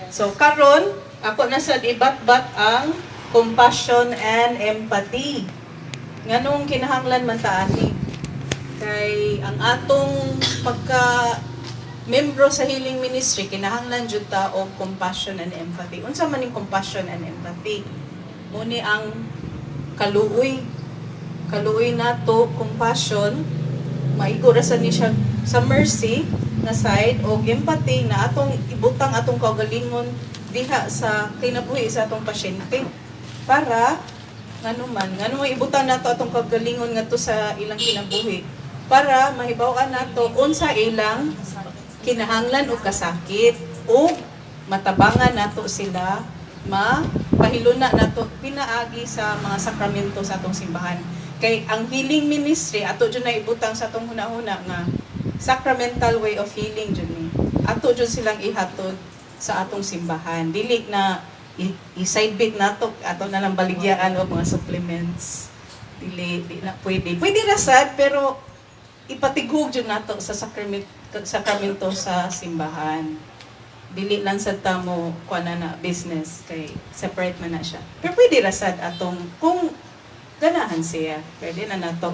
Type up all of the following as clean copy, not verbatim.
So karon ako na sa ibat-bat ang compassion and empathy. Nganong kinahanglan man ta ani? Kay ang atong pagka membro sa healing ministry kinahanglan jud ta og compassion and empathy. Unsa man ning compassion and empathy? Muni ang kaluoy. Kaluoy nato compassion, maigo ra sa ni siya sa mercy na side o empathy na atong ibutang atong kaugalingon diha sa kinabuhi sa atong pasyente para ngano ibutang nato atong kaugalingon ngadto sa ilang kinabuhi para mahibaw-an nato unsa ilang kinahanglan o kasakit o matabangan nato sila mapahiluna nato pinaagi sa mga sakramento sa atong simbahan. Kay ang healing ministry ato jud na ibutang sa atong hunahuna nga sacramental way of healing jud ni. Ato jud silang ihatod sa atong simbahan. Dili na i-side bit nato ato na lang baligyaan og mga supplements. Di na pwede. Pwede ra sad pero ipatighog jud nato sa sakramento sa simbahan. Dili lang sad ta mo kuan na business kay separate man na siya. Pero pwede ra sad atong kung ganahan siya. Pwede na nato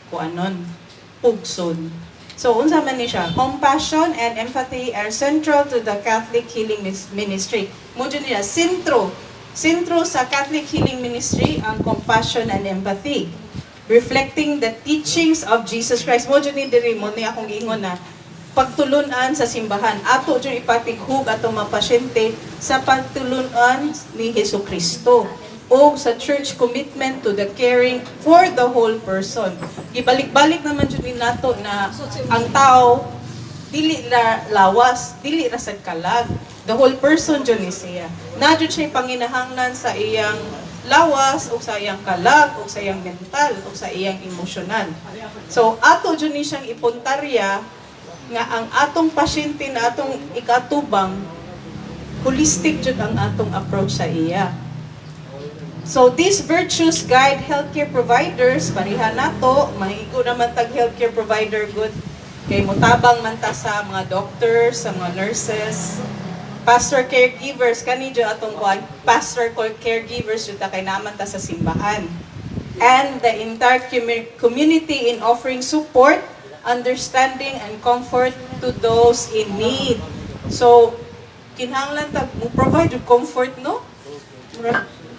kuanon pugson. So, unsa man ni siya? Compassion and empathy are central to the Catholic Healing Ministry. Mudyo niya, sentro sa Catholic Healing Ministry ang compassion and empathy. Reflecting the teachings of Jesus Christ. Mudyo ni diri mo ni akong giingon na pagtulunan sa simbahan. Ato dyan ipatighug atong mga pasyente sa pagtulunan ni Jesucristo o sa church commitment to the caring for the whole person. Ibalik-balik naman dyan nato na ang tao dili ra lawas, dili ra sad kalag. The whole person dyan ni siya. Na dyan siya panginahanglan sa iyang lawas o sa iyang kalag o sa iyang mental o sa iyang emosyonal. So ato dyan ni siyang ipuntarya nga ang atong pasyente na atong ikatubang holistic jud ang atong approach sa iya. So these virtues guide healthcare providers, pareha nato, mahigo naman tag healthcare provider good kay mutabang man ta sa mga doctors, sa mga nurses, pastor caregivers kani jud atong kuan, pastor caregivers jud ta kay naman ta sa simbahan. And the entire community in offering support, understanding and comfort to those in need. So kinahanglan ta mo provide comfort no?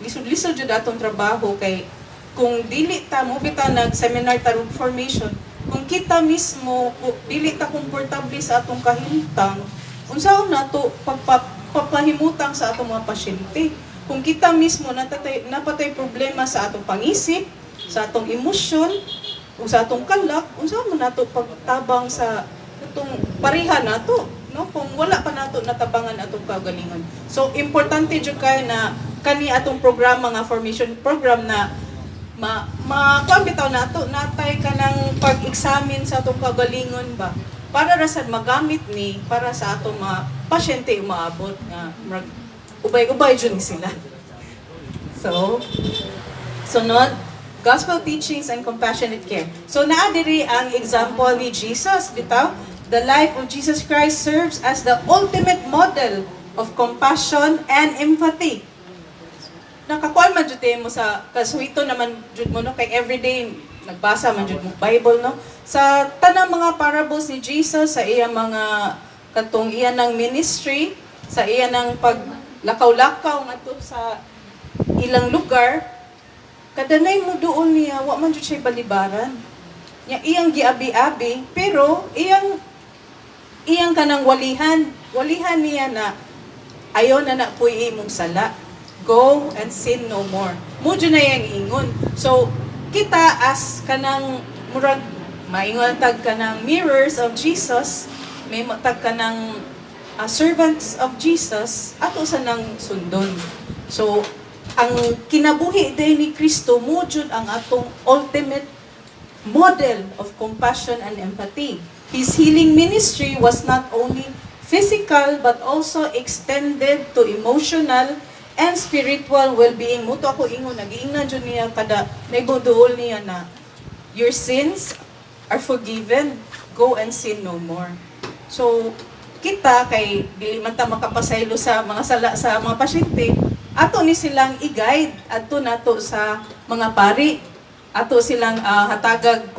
Lisod-lisod jud atong trabaho kay kung dili ta mo bitaw nag-seminar tarong formation, kung kita mismo dili ta komportable sa atong kahimtang, unsaon nato papahimutang sa atong mga pasyente. Kung kita mismo napatay problema sa atong pangisip, sa atong emosyon, o sa atong kalak, unsaon man nato pagtabang sa atong pareha nato, no? Kung wala pa nato natabangan atong kagalingon. So importante jud kay na kani atong programa nga formation program na kuan bitaw nato natay kanang pag-examine sa atong kagalingon ba para ra sad magamit ni para sa atong mga pasyente umaabot nga ubay-ubay jud ni sila. So sunod, gospel teachings and compassionate care. So naa diri ang example ni Jesus bitaw. The life of Jesus Christ serves as the ultimate model of compassion and empathy. Nakakuan man jud mo sa kasuito naman jud mo no kay everyday nagbasa man jud mo Bible no sa tanang mga parables ni Jesus sa iyang mga katong iyan ng ministry, sa iyan ng paglakaw-lakaw ngadto sa ilang lugar, kadanay mo doon niya wa man jud siya balibaran. Nya iyang giabi-abi pero iyang kanang walihan niya na ayo na puy imong sala. Go and sin no more. Mudyo na yung ingon. So, kita as kanang murag, maingon tag kanang mirrors of Jesus, may matag kanang servants of Jesus, ato sa nang sundon. So, ang kinabuhi day ni Kristo, mudyo ang atong ultimate model of compassion and empathy. His healing ministry was not only physical but also extended to emotional and spiritual well-being. Muto ako ingon, nag-iingnan dyan niya kada naibuduol niya na your sins are forgiven. Go and sin no more. So, kita kay dili man ta makapasaylo sa mga sala sa mga pasyente, ato ni silang i-guide adto nato sa mga pari. Ato silang hatagag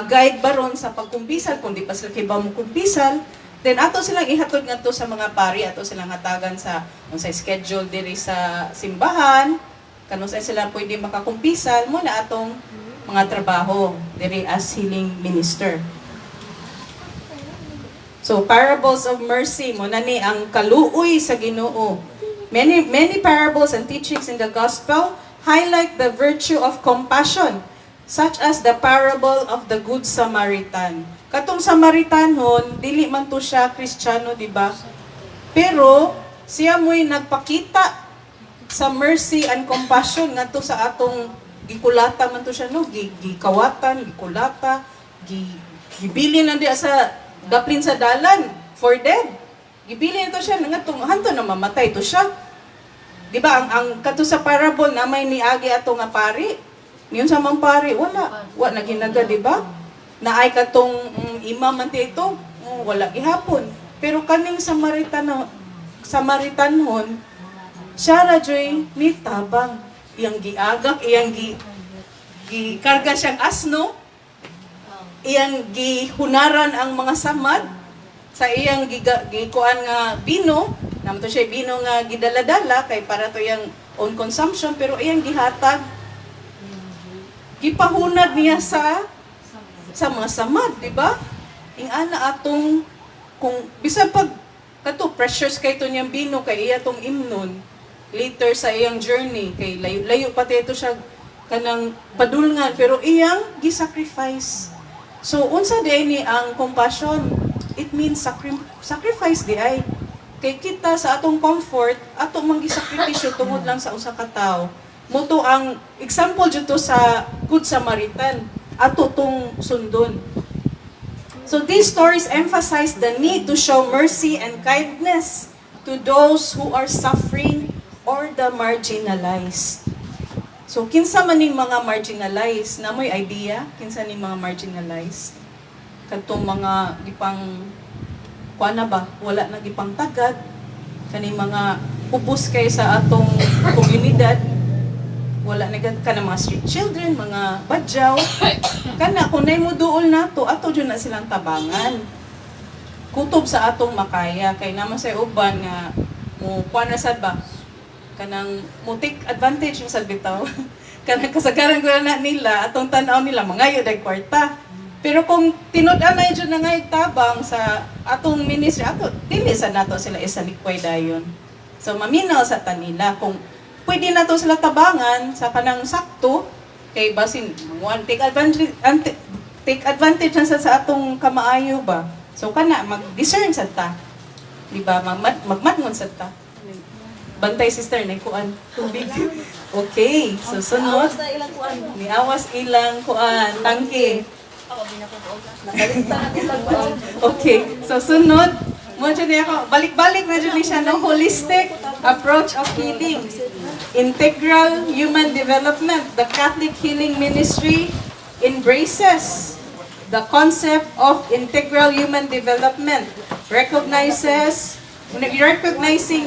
guide baron sa pagkumpisal kung di pa sila kiba mo kumpisal. Then ato silang ihatod ngadto sa mga pari, ato silang hatagan sa unsay schedule diri sa simbahan, kanus ay sila pwede makakumpisal mo na atong mga trabaho diri as healing minister. So parables of mercy mo na ni ang kaluoy sa Ginoo. Many parables and teachings in the gospel highlight the virtue of compassion, such as the parable of the Good Samaritan. Katong Samaritanhon, dili man to siya Kristiyano, di ba? Pero siya mo'y nagpakita sa mercy and compassion ngadto sa atong gikulata man to siya, no? Gikawatan, gikulata, gibilin na diya sa daplin sa dalan for dead. Gibilin to siya ngadto hanto na mamatay to siya. Di ba ang kadto sa parable na may niagi ato nga pari. Niyon sa mang pari wa na ginaga, di ba? Na ay katong imam man ito, wala gihapon. Pero kaning Samaritanhon, siya radyoy ni tabang. Iyang giagak, iyang gikarga siyang asno, iyang gihunaran ang mga samad, sa iyang gikuan nga bino, naman to siya bino nga gidaladala, kay para to iyang own consumption, pero iyang gihatag, gipahunad niya sa mga samad, di ba? Ing ana atong kung bisan pag kato pressures kay to niyang bino kay iya tong imnon later sa iyang journey kay layo pati ito siya kanang padulngan pero iyang gi-sacrifice. So unsa di ni ang compassion? It means sacrifice di ay. Kay kita sa atong comfort ato mang gi-sakripisyo tungod lang sa usa ka tawo. Moto ang example jud to sa Good Samaritan ato tong sundon. So these stories emphasize the need to show mercy and kindness to those who are suffering or the marginalized. So kinsa man ning mga marginalized, na mo'y idea kinsa ning mga marginalized? Kadtong mga gipang kuana ba, wala na gipang tagad, kaning mga pupus kay sa atong komunidad. Wala na kana mga street children, mga badyaw. Kana kung nay mo duol nato, ato jud na silang tabangan. Kutob sa atong makaya kay naman sa uban nga mo kuana sad ba? Kanang mo take advantage yung sad bitaw. Kanang kasagaran ko na nila atong tan-aw nila mangayo day kwarta. Pero kung tinud-an na jud na ngay tabang sa atong ministry ato, dili sa nato sila isalikway dayon. So maminaw sa tanila kung pwede na to sila tabangan sa kanang sakto kay basin take advantage na sa atong kamaayo ba. So kana mag-discern sad ta. Di ba? Magmatngon sad ta. Bantay sister na kuan tubig. Okay, so sunod. Niawas ilang kuan tangke. Okay, so sunod mo dyan ako, balik-balik na dyan siya no holistic approach of healing. Integral human development. The Catholic Healing Ministry embraces the concept of integral human development. Recognizing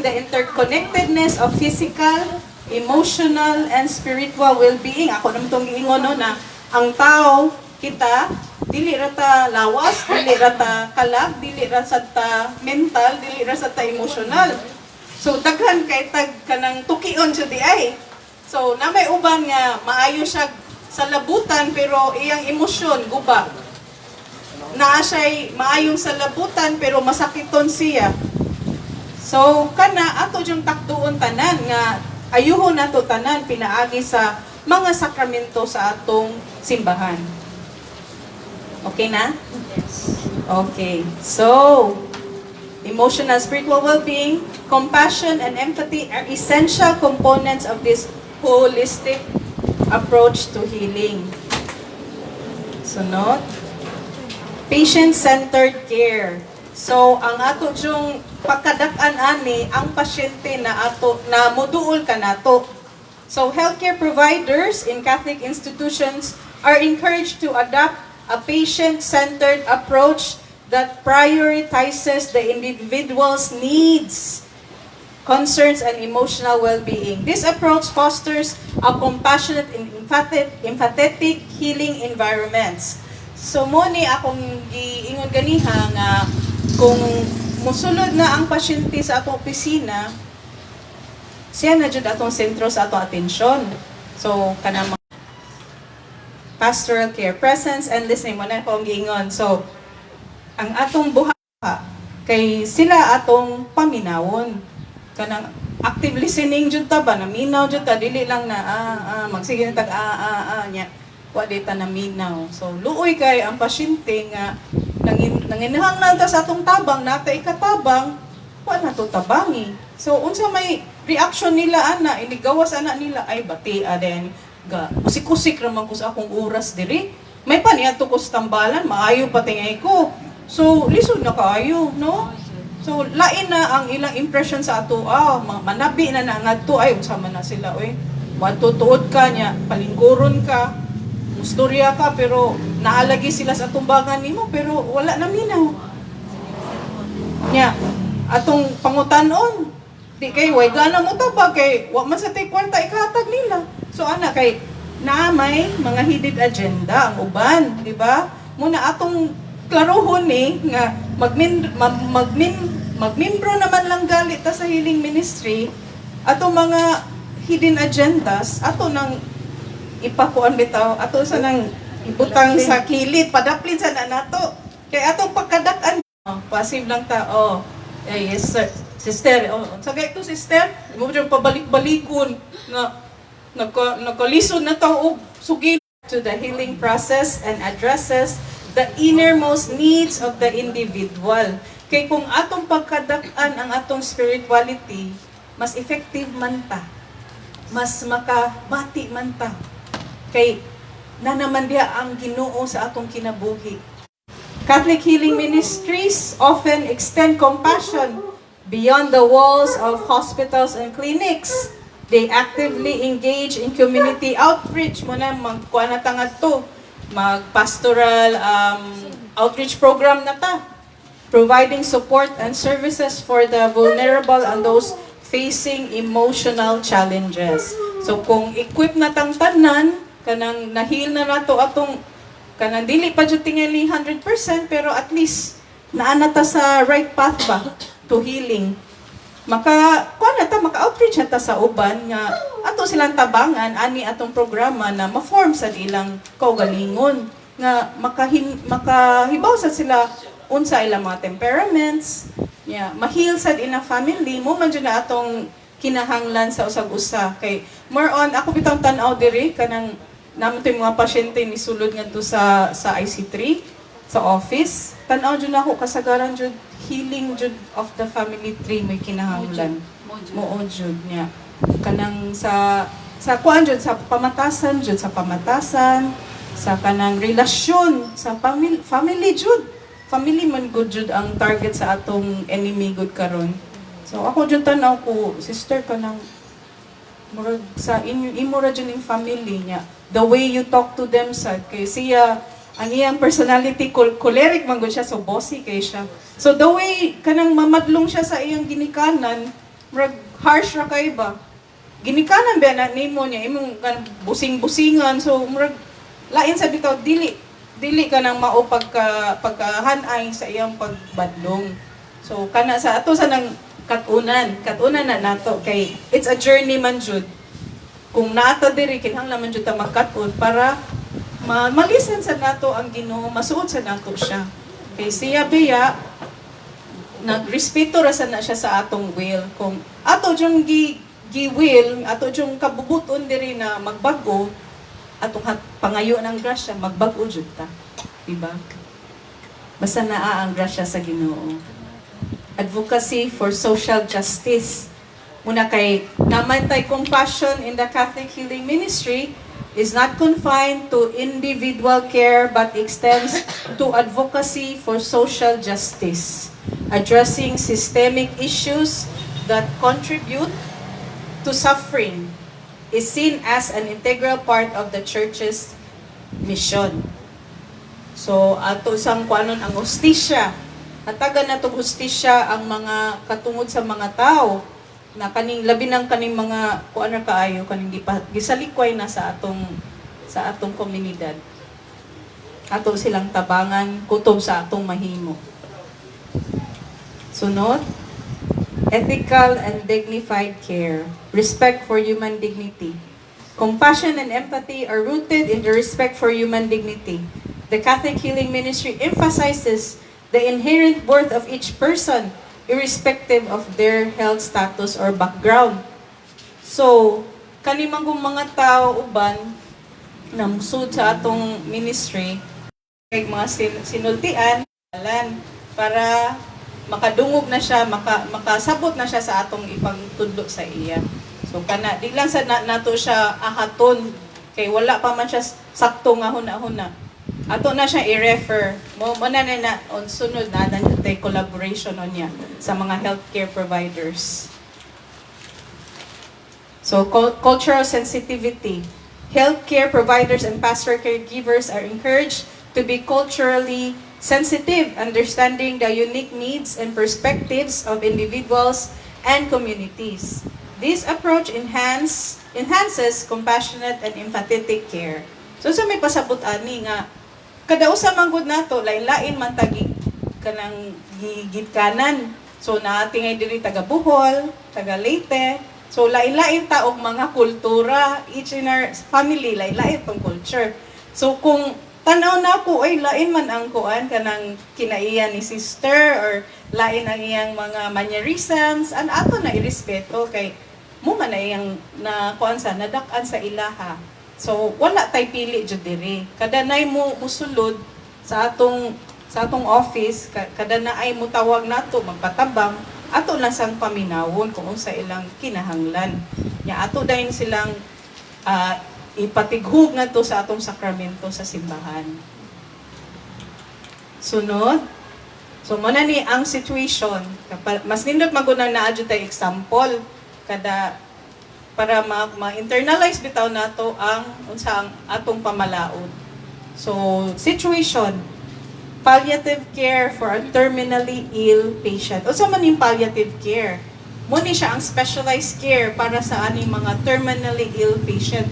the interconnectedness of physical, emotional, and spiritual well-being. Ako naman itong giingon no, na ang tao, kita, dili rata lawas, dili rata kalag, dili rata mental, dili rata emotional. So daghan kay tag kanang tukion siya di ay. So na may uban nga maayo siya sa labutan pero iyang emosyon guba. Naa siya'y maayong sa labutan pero masakiton siya. So kana ato jung takduon tanan nga ayuhon nato tanan pinaagi sa mga sakramento sa atong simbahan. Okay na? Yes. Okay. So, emotional, spiritual well-being, compassion, and empathy are essential components of this holistic approach to healing. Sunod. Patient-centered care. So, ang ato yung pagkadak-an ani, ang pasyente na ato, na moduol ka nato. So, healthcare providers in Catholic institutions are encouraged to adopt a patient-centered approach that prioritizes the individual's needs, concerns, and emotional well-being. This approach fosters a compassionate and empathetic healing environments. So mo ni akong giingon ganiha nga kung musulod na ang pasyente sa atong opisina, siya na jud atong sentro sa atong atensyon. So kanang pastoral care, presence and listening mo na akong giingon. So ang atong buhaka kay sila atong paminawon. Kanang active listening jud ta ba, naminaw jud ta, dili lang na magsige na tag nya wa dita naminaw. So luoy kay ang pasyente nga nanginahanglan ta sa atong tabang, nata ikatabang, wa na to tabangi. So unsa may reaction nila ana, inigawas ana nila ay bati aden ga kusik-kusik raman ko sa akong oras diri. May paniadto ko sa tambalan, maayo patingay ko. So lisod na kaayo, no? So lain na ang ilang impression sa ato. Manabi na ngadto ay unsa man na sila oy. Matutuod ka nya, palingkuron ka, mustorya ka pero naalagi sila sa tumbangan nimo pero wala na minaw. Nya, atong pangutanon, di kay way gana mo tabag kay wa man sa tay kwarta ikahatag nila. So ana kay na may mga hidden agenda ang uban, di ba? Muna atong klarohon nga magmembro naman lang galit ta sa healing ministry, atong mga hidden agendas ato nang ipakuan bitaw, ato sa nang ibutang sa kilid, padaplin sa nato. Kay atong pagkadak-an, passive lang ta, yes sir, sister, sa gayto sister, mo jud pabalik-balikon nga nagkalisod na ta og sugil to the healing process and addresses the innermost needs of the individual. Kay kung atong pagkadak-an ang atong spirituality, mas effective man ta, mas makabati man ta. Kay nanaman diha ang Ginoo sa atong kinabuhi. Catholic Healing Ministries often extend compassion beyond the walls of hospitals and clinics. They actively engage in community outreach. Muna magkuha na tangad to. Mag-pastoral outreach program na ta. Providing support and services for the vulnerable and those facing emotional challenges. So kung equip na tang tanan, kanang nahil na nato atong kanang dili pa jud tingali 100% pero at least naana ta sa right path ba to healing. Maka-outreach na ta sa uban nga ato silang tabangan ani atong programa na ma-form sa ilang kaugalingon nga makahibaw sa sila unsa ilang mga temperaments, ma-heal sad in a family mo man jud na atong kinahanglan sa usag-usa. Kay more on ako bitang tan-aw diri kanang naman to yung mga pasyente ni sulod nga to sa IC3 sa office. Tan-aw jud ako kasagaran jud healing jud of the family tree may kinahanglan. Mo jud niya. Kanang sa kuan jud sa pamatasan jud sa pamatasan, sa kanang relasyon sa family jud. Family man good jud ang target sa atong enemy good karon. So ako jud tan-aw ko sister kanang murag sa imo ra jud ning family niya. The way you talk to them sa kay siya ang iyang personality choleric man gud siya, so bossy kay siya. So the way kanang mamadlong siya sa iyang ginikanan, murag harsh ra kay ba. Ginikanan ba na nimo niya imong busing-busingan, so murag lain sa bitaw dili kanang mao pagkahanay sa iyang pagbadlong. So kana sa ato sa nang katunan na nato kay it's a journey man jud. Kung nato diri kinahanglan man jud ta magkat-on para malisan sa nato ang Ginoo, masuot sa nato siya. Kay siya biya nagrespeto ra na siya sa atong will. Kung ato jung gi-will, ato jung kabubuton diri na magbago, atong pangayo ng grasya, magbago jud ta. Diba? Basta naa ang grasya sa Ginoo. Advocacy for social justice. Muna kay naman tay compassion in the Catholic Healing Ministry is not confined to individual care but extends to advocacy for social justice, addressing systemic issues that contribute to suffering is seen as an integral part of the Church's mission. So, ato isang kuanon ang hustisya. Hatagan nato hustisya ang mga katungod sa mga tao na kaning labi ng kaning mga kuan ra kaayo kaning gisalikway na sa atong komunidad. Ato silang tabangan kutob sa atong mahimo. Sunod, ethical and dignified care, respect for human dignity. Compassion and empathy are rooted in the respect for human dignity. The Catholic Healing Ministry emphasizes the inherent worth of each person, irrespective of their health status or background. So, kanimang mga tao uban na musud sa atong ministry, kay mga sinultian para makadungog na siya, makasabot na siya sa atong ipangtudlo sa iya. So kana di lang sa nato siya ahaton kay wala pa man siya sakto nga huna-huna. Ato na siya i-refer. Mo na on sunod na tay collaboration on niya sa mga healthcare providers. So cultural sensitivity. Healthcare providers and pastoral caregivers are encouraged to be culturally sensitive, understanding the unique needs and perspectives of individuals and communities. This approach enhances compassionate and empathetic care. So sa may pasabot ani nga kada usa man gud nato lain-lain man tagi kanang gigikanan. So natingay diri taga Bohol, taga Leyte. So lain-lain ta og mga kultura, each in our family lain-lain tong culture. So kung tanaw na po ay lain man ang kuan kanang kinaiya ni sister or lain ang iyang mga mannerisms, an ato na irespeto kay mo man na iyang na kuan sa nadak-an sa ilaha. So wala tay pili jud diri. Kada nay mo musulod sa atong office, kada na ay mutawag nato magpatabang, ato lang sang paminawon kung unsa ilang kinahanglan. Nya ato dayon silang ipatighug ngadto sa atong sakramento sa simbahan. Sunod. So mo na ni ang situation. Mas nindot magunang naadyo tay example kada para ma-internalize bitaw nato ang unsa ang atong pamalaod. So situation, palliative care for a terminally ill patient. Unsa man yung palliative care? Mo ni siya ang specialized care para sa aning mga terminally ill patient.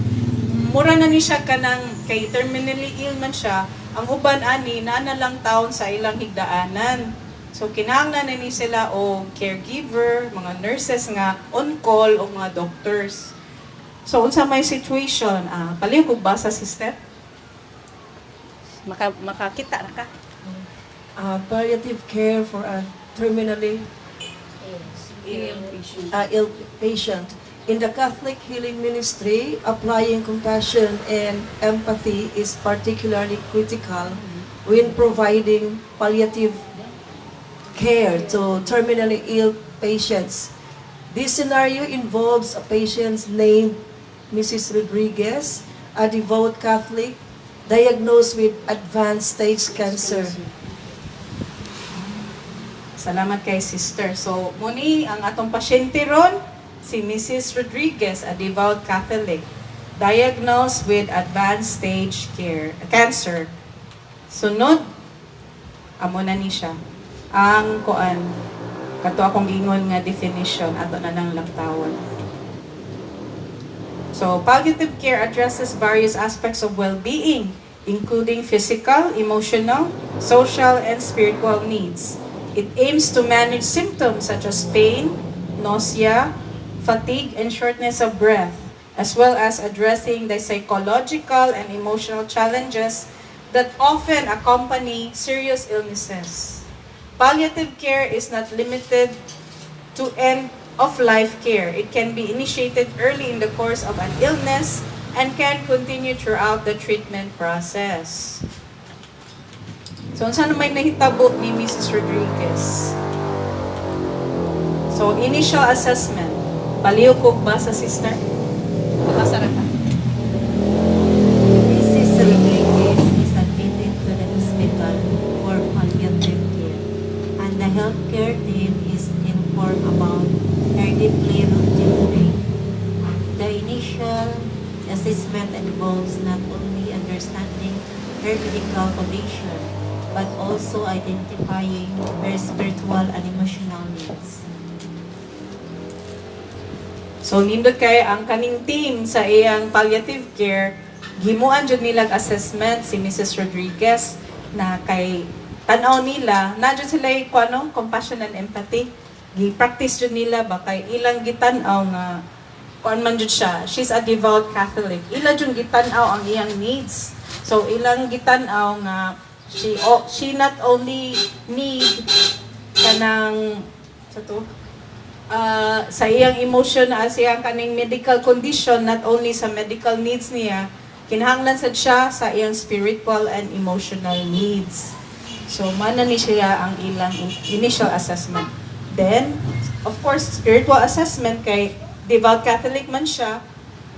Mura na ni siya kanang kay terminally ill man siya, ang uban ani na lang taon sa ilang higdaanan. So kinahanglan na ni sila o caregiver, mga nurses nga on call o mga doctors. So unsa may situation, palihog ko ba sa sister? Makakita ra ka. Palliative care for a terminally ill patient. In the Catholic Healing Ministry, applying compassion and empathy is particularly critical when providing palliative care to terminally ill patients. This scenario involves a patient named Mrs. Rodriguez, a devout Catholic, diagnosed with advanced stage cancer. Salamat kay sister. So, muni ang atong pasyente ron, si Mrs. Rodriguez, a devout Catholic, diagnosed with advanced stage cancer. Sunod, amo na ni siya. Ang kuan, kato akong ingon nga definition, ato na lang lagtawon. So, palliative care addresses various aspects of well-being, including physical, emotional, social, and spiritual needs. It aims to manage symptoms such as pain, nausea, fatigue, and shortness of breath, as well as addressing the psychological and emotional challenges that often accompany serious illnesses. Palliative care is not limited to end-of-life care. It can be initiated early in the course of an illness and can continue throughout the treatment process. So, saan may nahitabo ni Mrs. Rodriguez? So, initial assessment. Palihog ko ba sa sister? Makasara ka. Mrs. Rodriguez is admitted to the hospital for palliative care, and the healthcare team is informed about her deeply rooted pain. The initial assessment involves not only understanding her medical condition, but also identifying her spiritual and emotional needs. So nindot kay ang kaning team sa iyang palliative care, gimuan jud nilang assessment si Mrs. Rodriguez na kay tan-aw nila, na jud sila kuano compassion and empathy. Gi-practice jud nila ba kay ilang gitan-aw nga kuan man jud siya. She's a devout Catholic. Ila jud gitan-aw ang iyang needs. So ilang gitan-aw nga she not only need kanang sa to sa iyang emotion sa iyang kaning medical condition, not only sa medical needs niya, kinahanglan sad siya sa iyang spiritual and emotional needs. So, mana ni siya ang ilang initial assessment. Then, of course, spiritual assessment kay devout Catholic man siya.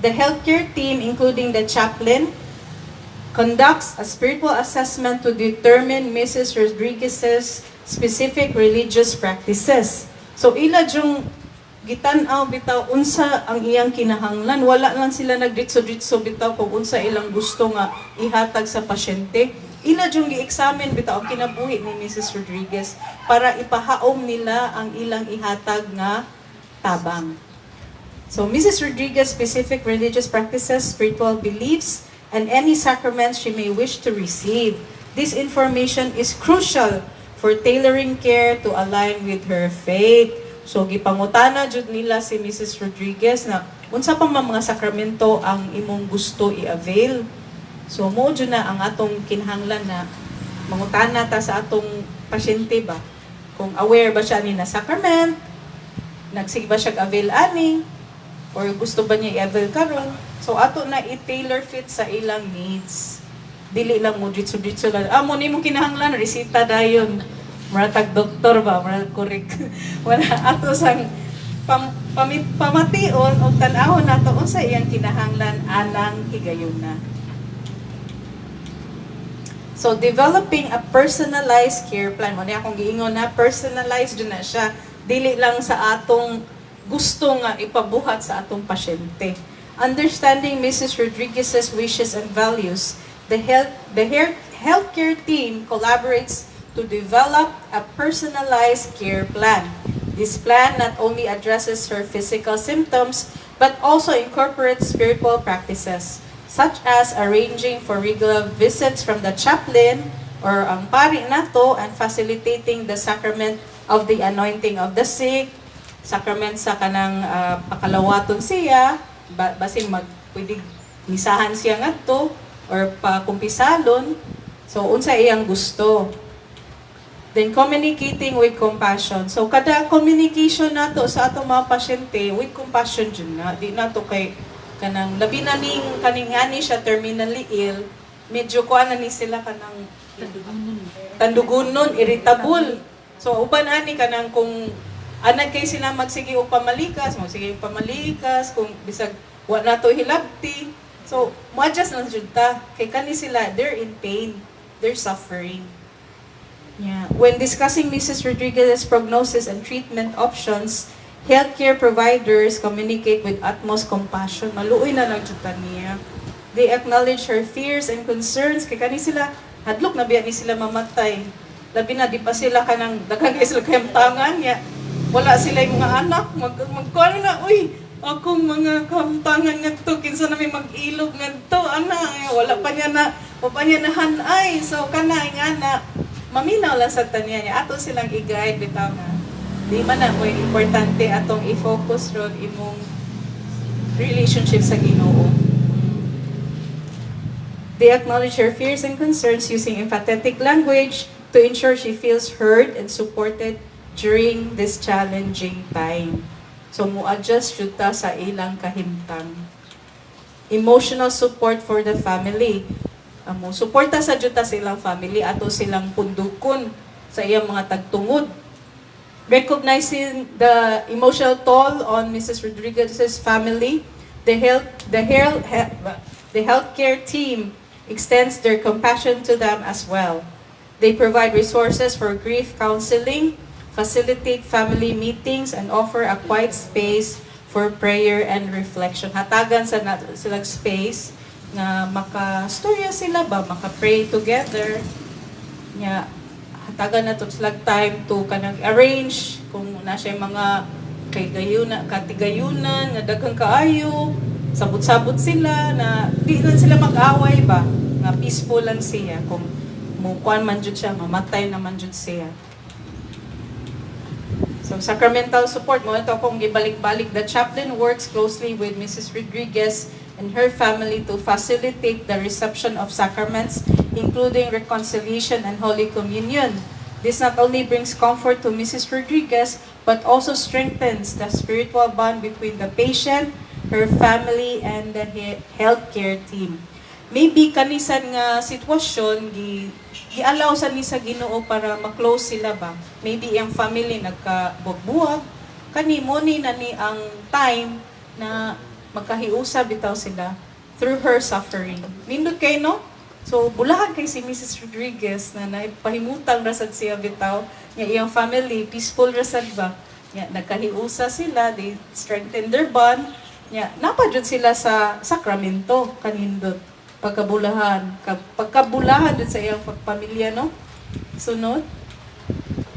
The healthcare team, including the chaplain, conducts a spiritual assessment to determine Mrs. Rodriguez's specific religious practices. So ila jung gitan-aw bitaw unsa ang iyang kinahanglan, wala lang sila nagditso-ditso bitaw kung unsa ilang gusto nga ihatag sa pasyente. Ila jung gi-examine bitaw ang kinabuhi ni Mrs. Rodriguez para ipahaom nila ang ilang ihatag nga tabang. So Mrs. Rodriguez specific religious practices, spiritual beliefs, and any sacraments she may wish to receive. This information is crucial for tailoring care to align with her faith. So, gipangutana jud nila si Mrs. Rodriguez na unsa pa mga sakramento ang imong gusto i-avail. So, mo jud na ang atong kinahanglan na mangutana ta sa atong pasyente ba kung aware ba siya ni na sacrament, nagsige ba siya avail ani, or gusto ba niya i-avail karon. So, ato na i-tailor fit sa ilang needs. Dili lang mo ditso-ditso lang. Mo ni mo kinahanglan resita dayon. Maratag doktor ba, maratag correct. Wala ato sang pamation o tan-awon nato unsa iyang kinahanglan anang higayuna. So developing a personalized care plan, mo ni akong giingon na personalized jud na siya. Dili lang sa atong gusto nga ipabuhat sa atong pasyente. Understanding Mrs. Rodriguez's wishes and values, the healthcare team collaborates to develop a personalized care plan. This plan not only addresses her physical symptoms, but also incorporates spiritual practices, such as arranging for regular visits from the chaplain or ang pari nato and facilitating the sacrament of the anointing of the sick, sacrament sa kanang pakalawaton siya, basing pwede misahan siya ngadto, or pakumpisalon. So, unsa iyang gusto. Then, communicating with compassion. So, kada communication nato sa atong mga pasyente, with compassion dyan na. Di nato kay, kanang, labi na ning, kaningani siya terminally ill, medyo kuha na ni sila kanang, tandugunon, irritable. So, uban ani kanang kung, anag kay sila magsige o pamalikas, kung bisag, wa na to hilabti. So, ma-adjust lang jud ta. Kay kani sila, they're in pain. They're suffering. Yeah. When discussing Mrs. Rodriguez's prognosis and treatment options, healthcare providers communicate with utmost compassion. Maluoy na lang jud ta niya. They acknowledge her fears and concerns. Kay kani sila, hadlok na biya ni sila mamatay. Labi na, di pa sila kanang, daghang sila kayang tangan niya. Wala sila yung mga anak. Magkuhan na, uy, akong mga kamtangan nga to, kinsa na may mag-ilog nga to, wala pa niya na hanay. So, kanay nga na, maminaw lang sa tanya niya. Ato silang i-guide, bitaw nga. Di man na mo importante atong i-focus ron imong relationship sa Ginoo. They acknowledge her fears and concerns using empathetic language to ensure she feels heard and supported during this challenging time. So, mo-adjust jud ta sa ilang kahimtang. Emotional support for the family. Mo suporta sa jud ta sa ilang family, ato silang pundukon sa iyang mga tagtungod. Recognizing the emotional toll on Mrs. Rodriguez's family, the healthcare team extends their compassion to them as well. They provide resources for grief counseling, facilitate family meetings, and offer a quiet space for prayer and reflection. Hatagan sa silang space nga maka-storya sila ba, maka-pray together. Nya hatagan na to slag time to kanang arrange kung na siya mga kay gayuna, katigayunan, nga daghang kaayo, sabot-sabot sila na di lang sila mag-away ba, nga peaceful lang siya kung mukuan man jud siya, mamatay naman jud siya. So, sacramental support mo ito akong gibalik-balik. The chaplain works closely with Mrs. Rodriguez and her family to facilitate the reception of sacraments, including reconciliation and Holy Communion. This not only brings comfort to Mrs. Rodriguez, but also strengthens the spiritual bond between the patient, her family, and the healthcare team. Maybe kanisan nga sitwasyon, gi-allow sa ni sa Ginoo para ma-close sila ba. Maybe ang family nagkabuwag, kani mo ni na ni ang time na magkahiusa bitaw sila through her suffering. Nindot kay no? So, bulahan kay si Mrs. Rodriguez na naipahimutang rasad siya bitaw, nga iyang family, peaceful rasad ba? Nga, nagkahiusa sila, they strengthen their bond, nga, napadjud sila sa sakramento, kanindot, pagkabulahan. Pagkabulahan dun sa iyang pamilya, no? Sunod,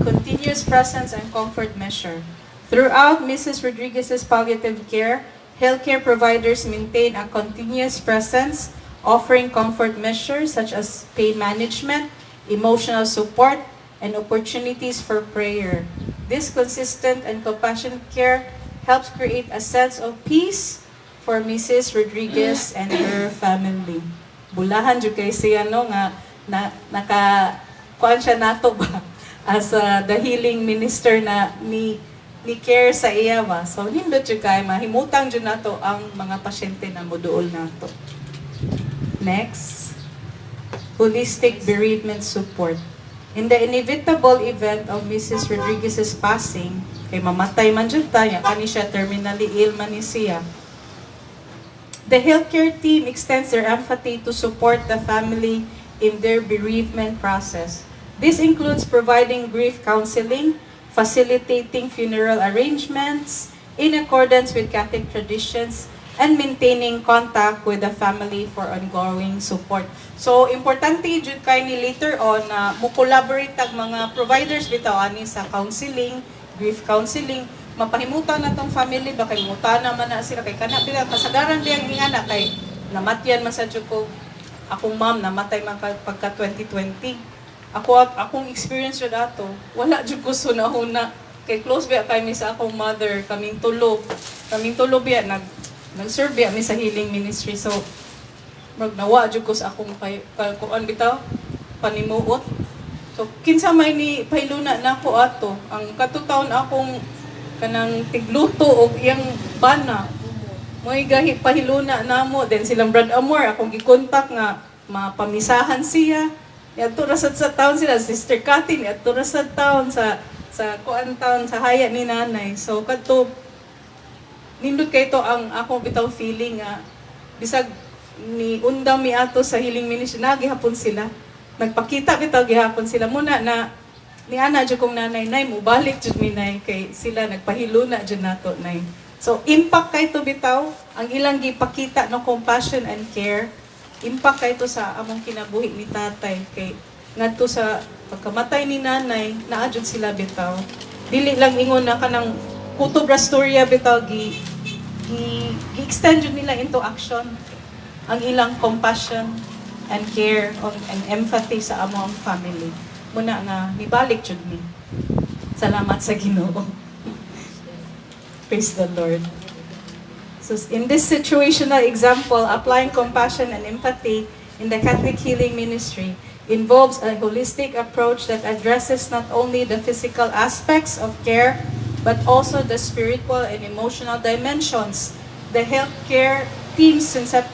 continuous presence and comfort measure. Throughout Mrs. Rodriguez's palliative care, healthcare providers maintain a continuous presence, offering comfort measures such as pain management, emotional support, and opportunities for prayer. This consistent and compassionate care helps create a sense of peace for Mrs. Rodriguez and her family. Bulahan jud kay siya no nga kuan siya nato ba as the healing minister na ni care sa iya ba. So nindot jud kay mahimutang jud nato ang mga pasyente na moduol nato. Next, holistic bereavement support. In the inevitable event of Mrs. Rodriguez's passing, kay mamatay man jud ta, kani siya terminally ill man ni siya. The healthcare team extends their empathy to support the family in their bereavement process. This includes providing grief counseling, facilitating funeral arrangements in accordance with Catholic traditions, and maintaining contact with the family for ongoing support. So, importante jud kay ni later on na mo-collaborate ang mga providers bitaw ani sa counseling, grief counseling, mapahimutan na tong family ba kay muta naman na sila kay kana bila kasagaran diyang ingana kay namatyan man sa jud ko akong mom namatay man pagka 2020. Akong experience jud ato, wala jud ko sunahuna kay close ba kay mi sa akong mother, kaming tulo biya nag-serve biya mi sa healing ministry. So magnawa jud ko sa akong kuan bitaw panimuot. So kinsa may ni pahiluna nako ato ang katutaon akong kanang tigluto og iyang bana. Mo'y gahi pahiluna namo then silang Brad Amor akong gi-contact nga mapamisahan siya. Adto ra sad sa town sila Sister Katin adto ra sad town sa kuan town sa haya ni nanay. So kadto nindot kay to ang ako bitaw feeling nga bisag ni undang mi ato sa healing ministry nagihapon sila nagpakita bitaw gihapon sila muna na ni ana jud kong nanay mubalik jud mi nay kay sila nagpahiluna jud nato nay. So impact kay to bitaw ang ilang gipakita no compassion and care, impact kay to sa among kinabuhi ni tatay kay ngadto sa pagkamatay ni nanay naa jud sila bitaw dili lang ingon na kanang kutob ra storya bitaw gi-extend jud nila into action ang ilang compassion and care and empathy sa among family. Muna nga nibalik jud mi. Salamat sa Ginoo. Praise the Lord. So in this situational example, applying compassion and empathy in the Catholic healing ministry involves a holistic approach that addresses not only the physical aspects of care but also the spiritual and emotional dimensions. The healthcare team's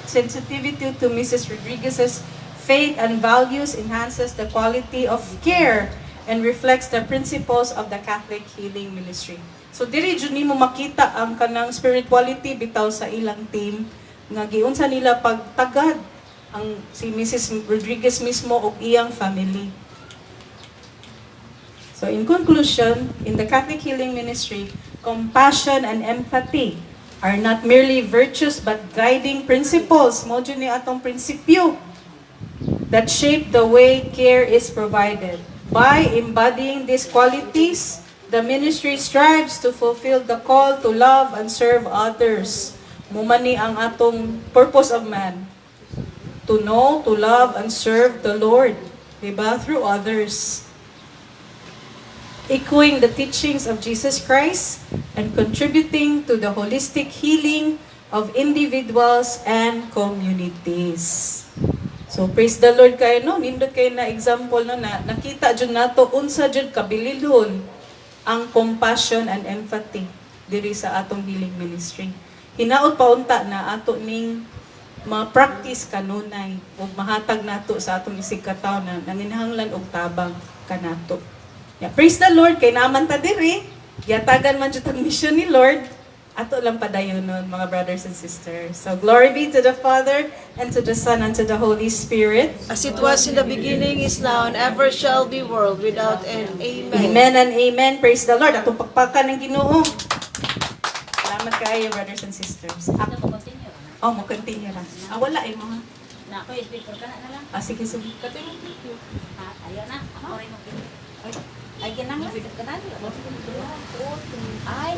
sensitivity to Mrs. Rodriguez's faith and values enhances the quality of care and reflects the principles of the Catholic healing ministry. So diri jud nimo makita ang kanang spirituality bitaw sa ilang team nga giunsa nila pagtagad ang si Mrs. Rodriguez mismo ug iyang family. So in conclusion, in the Catholic healing ministry, compassion and empathy are not merely virtues but guiding principles. Mo dyan ni atong prinsipyo that shape the way care is provided. By embodying these qualities, the ministry strives to fulfill the call to love and serve others. Mumani ang atong purpose of man. To know, to love, and serve the Lord. Diba? Through others. Echoing the teachings of Jesus Christ and contributing to the holistic healing of individuals and communities. So praise the Lord kayo no, nindot kayo na example no na nakita jud nato unsa jud kabililhon ang compassion and empathy diri sa atong healing ministry. Hinaot paunta na ato ning ma-practice kanunay ug mahatag nato sa atong isig kataw na nanginahanglan og tabang kanato. Yeah, praise the Lord kay naman ta diri. Yatagan man jud ang mission ni Lord. Ato lang padayon nun, mga brothers and sisters. So glory be to the Father and to the Son and to the Holy Spirit. As it was in the beginning, is now, and ever shall be, world without end. Amen. Amen and amen. Praise the Lord. Atong pagpakan ng Ginoo. Salamat kayo, brothers and sisters. Ano ko continue? Oh, mo continue ra. Wala eh mga. Na ako speaker ka na lang. Sige, sige. Ha, ayaw na. Ako rin mag ay ginang ka na. Ay.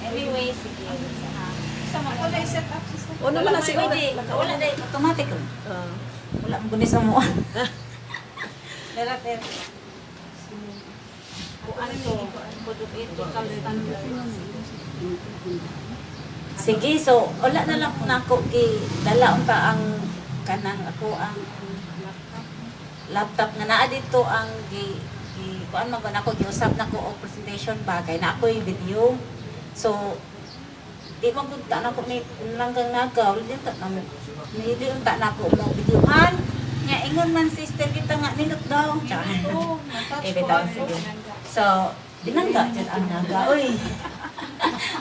Anyway, sige. Ha. Sama ko na set up sister. O naman na siguro. Wala na automatic. Wala mo gunis mo. Dara. Kung ano to, ethical standard. Sige, so wala na lang na ako dala unta ang kanang ako ang laptop nga naa dito ang kuan man ako giusap na ko og presentation ba kay na ako yung video. So di man gud ta na ko ni langgang nagaw di ta na hindi unta na ko mo video man nya ingon man sister kita nga nindot daw. Bitaw sige. So dinangga jud ang naga oy.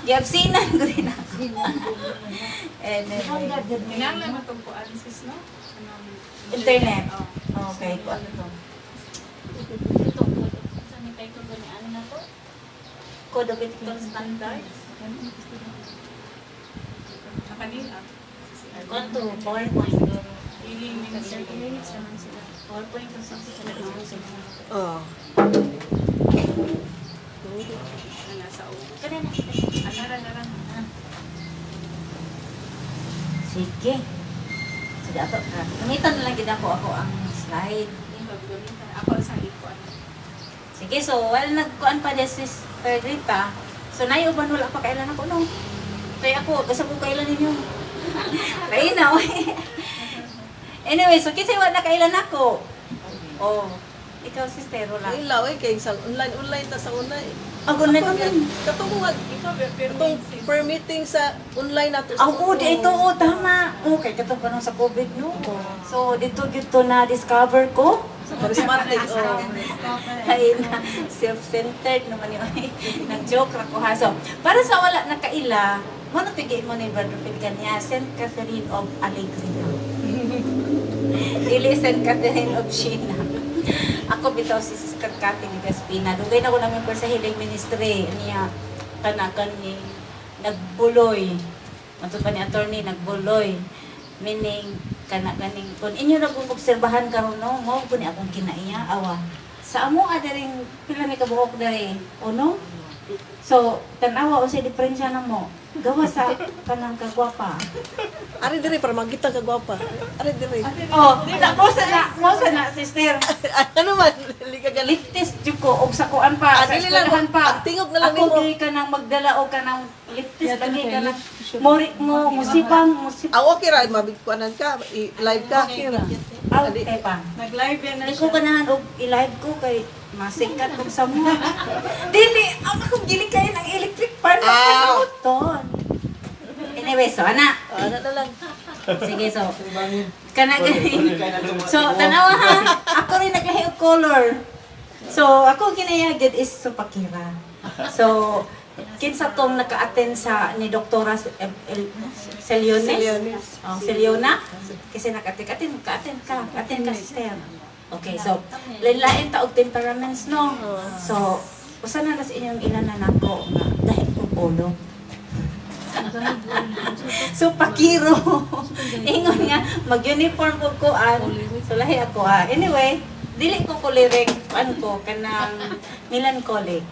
Giabsinan ko rin ako. Kinahanglan mo tong kuan sis no? Internet. Okay, ko ano to? Ito, saan yung title ko ni ano na to? Code of Ethical Standards. Kanina. Konto, PowerPoint. minutes naman sila. PowerPoint kasi sila. Oh. Nasa ulo. Kanina. Anara. Sige. Sige, ako. Gamitan na lang gid ako ang slide. Ako sa ikuan. Sige, so while nagkuan pa din si Sister Rita, so nayuban wala pa kailan ako no. Kaya ako, gasa ko kailan ninyo. Kaya na, anyway, so kasi wala kailan ako. Oh, ikaw sister, wala. Ay, laway kay sa online ta sa una eh. Ako na naman. Katong katong permitting sa online nato. Oo, dito, tama. Okay, katong kanong sa COVID, no? So, dito na discover ko. Charismatic. Oh. Ay na, self-centered naman yun. Nag-joke ra ko ha. So, para sa wala nakaila, mo napigay mo ni Brother Piligan niya, St. Catherine of Alegria. Dili St. Catherine of Sheena. Ako bitaw si Sister Cathy ni Gaspina. Dugay na ko namin po sa Healing Ministry. Niya, kanakan ni nagbuloy. Matod pa ni attorney, nagbuloy. Meaning, ganing kung inyo na kung obserbahan karon no mo kun akong kinaiya awa sa amo adaring pila may kabuok dere o no so tan-awa o sa diferensya na mo gawa sa kanang kagwapa Ari diri para magita ka gwapa. Ari diri. oh mo sa na sister Ano man liga gali. liftis jud ko og sa kuan pa sa Dili lang eskwelahan pa ang tingog na lang ako nimo. dili ka nang magdala og kanang liftis lagi ka nang musipang Ah, okay ra mabigkuanan ka, live ka. out pa Nag-live yan na Hindi ko ganahan og i-live ko kay masikat kog sa mo. Dili, ang akong gili kayo ng electric fan Ah. ng ton. Anyway, so ana. Ano na lang. Sige, so. Kana gani. So, tanawa ha. Ako rin naglahi og color. So, ako ginayagid is sa pakira. So, kinsa tong naka-attend sa ni Doktora Celiones. Oh, Celiona. Kasi naka-attend ka sister. Okay, so lain-lain ta og temperaments no. So, usa na sa inyong ilanan nako nga dahil ko polo. So pakiro. Ingon nga mag-uniform ko kuan. So lahi ako Anyway, dili ko choleric ko kanang melancholic.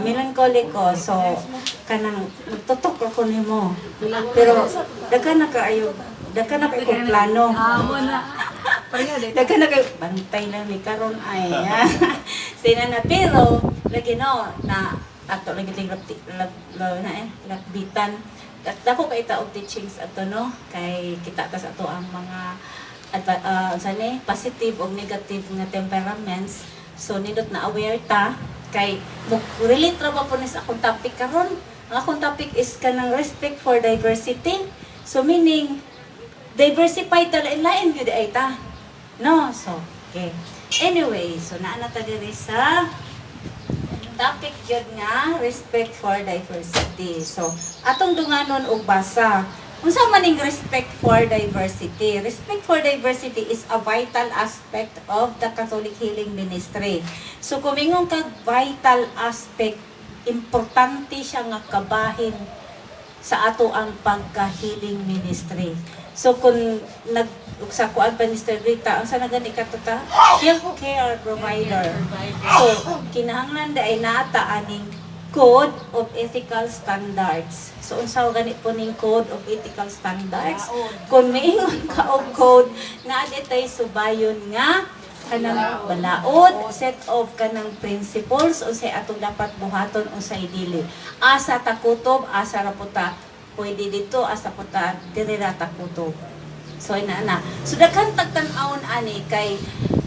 Melancholic ko. So kanang tutok ko nimo. Pero daghan na kaayo kong plano. Daghan na kay bantay lang ni karon ay. Sina na pero lagi no na ato lagi ting lakbitan. Dako kay ta og teachings ato no kay kita tas ato ang mga positive o negative nga temperaments. So nindot na aware ta kay relate ra ba po ni sa akong topic karon. Ang akong topic is kanang respect for diversity. So meaning diversify ta lain gyud ay ta. No, so okay. Anyway, so naa na ta diri sa topic gyud nga respect for diversity. So atong dunganon og basa. Unsa man ning respect for diversity? Respect for diversity is a vital aspect of the Catholic Healing Ministry. So kung mingon kag vital aspect, importante siya nga kabahin sa ato ang pagka-healing ministry. So kung sa kuan pa ni Sister Rita, ang sana gani katuta? Healthcare provider. So kinahanglan da ay naata aning Code of Ethical Standards. So unsa gani po ning Code of Ethical Standards? Kung miingon ka og code nga aditay subayon nga kanang balaod, set of kanang principles unsay atong dapat buhaton unsay dili. Asa ta kutob, asa ra puta pwede dito, asa puta diri ra ta kutob. So ina. So daghan tagtan-awon ani kay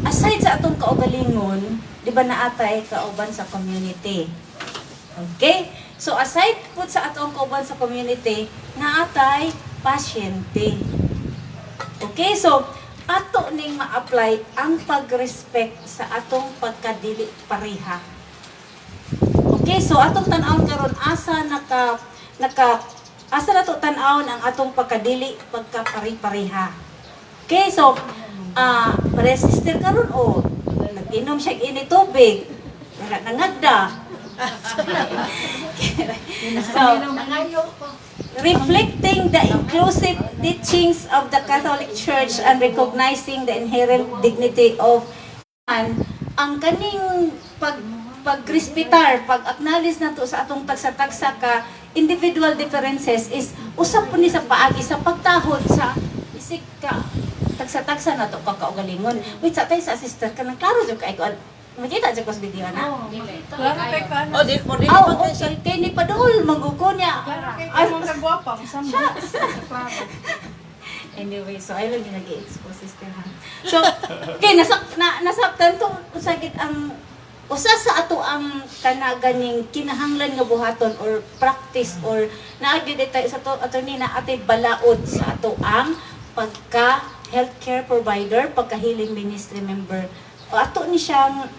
aside sa atong kaugalingon, di ba naatay kauban sa community. Okay? So aside po sa atong kauban sa community, naatay pasyente. Okay? So ato ning ma-apply ang pag-respect sa atong pagkadili pareha. Okay? So atong tan-awon karon asa asa nato tan-awon ang atong pagkadili pagkapari-pareha. Okay? So resistor karon nag-inom siya ini tubig. Wala nangagda. So, reflecting the inclusive teachings of the Catholic Church and recognizing the inherent dignity of man, ang kaning pag-respetar, pag-acknowledge nato sa atong tagsa-tagsa ka individual differences is usap po ni sa paagi sa pagtahod sa isig ka tagsa-tagsa nato kakaugalingon. Wait, sa tayo sa sister ka nang klaro jud kay ko. Makita dyan ko sa video na? Klaro kay ka na. di po Okay. Kaya ni Padol, mangguko niya. Ay, mga kagwapa. Anyway, so I will be nag-i-expose sister ha. So, okay, nasaktan to, usagit ang, usa sa ato ang kanaganing kinahanglan nga buhaton or practice or naagid tayo sa ato ni na atay balaod sa ato ang pagka healthcare provider, pagka healing ministry member. O ato ni siyang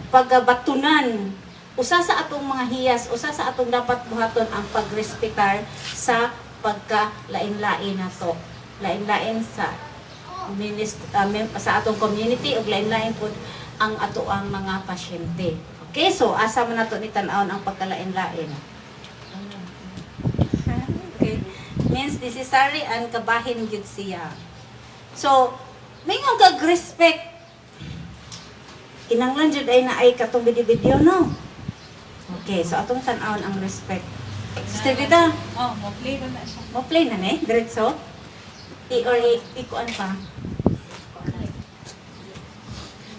pagabatunan usa sa atong mga hiyas, usa sa atong dapat buhaton ang pagrespetar sa pagka-lain-lain nato. Lain-lain sa sa atong community ug lain-lain pud ang ato ang mga pasyente. Okay, so asa man nato ni tan-awon ang pagkalain-lain. Okay. Means necessary and kabahin gyud siya. So, mingon kag respect kinanglan jud ay naay katong video no. Okay, so atong tan-awon ang respect. Sister Vida, mo-play na siya. mo play na ni diretso. Ikuan pa.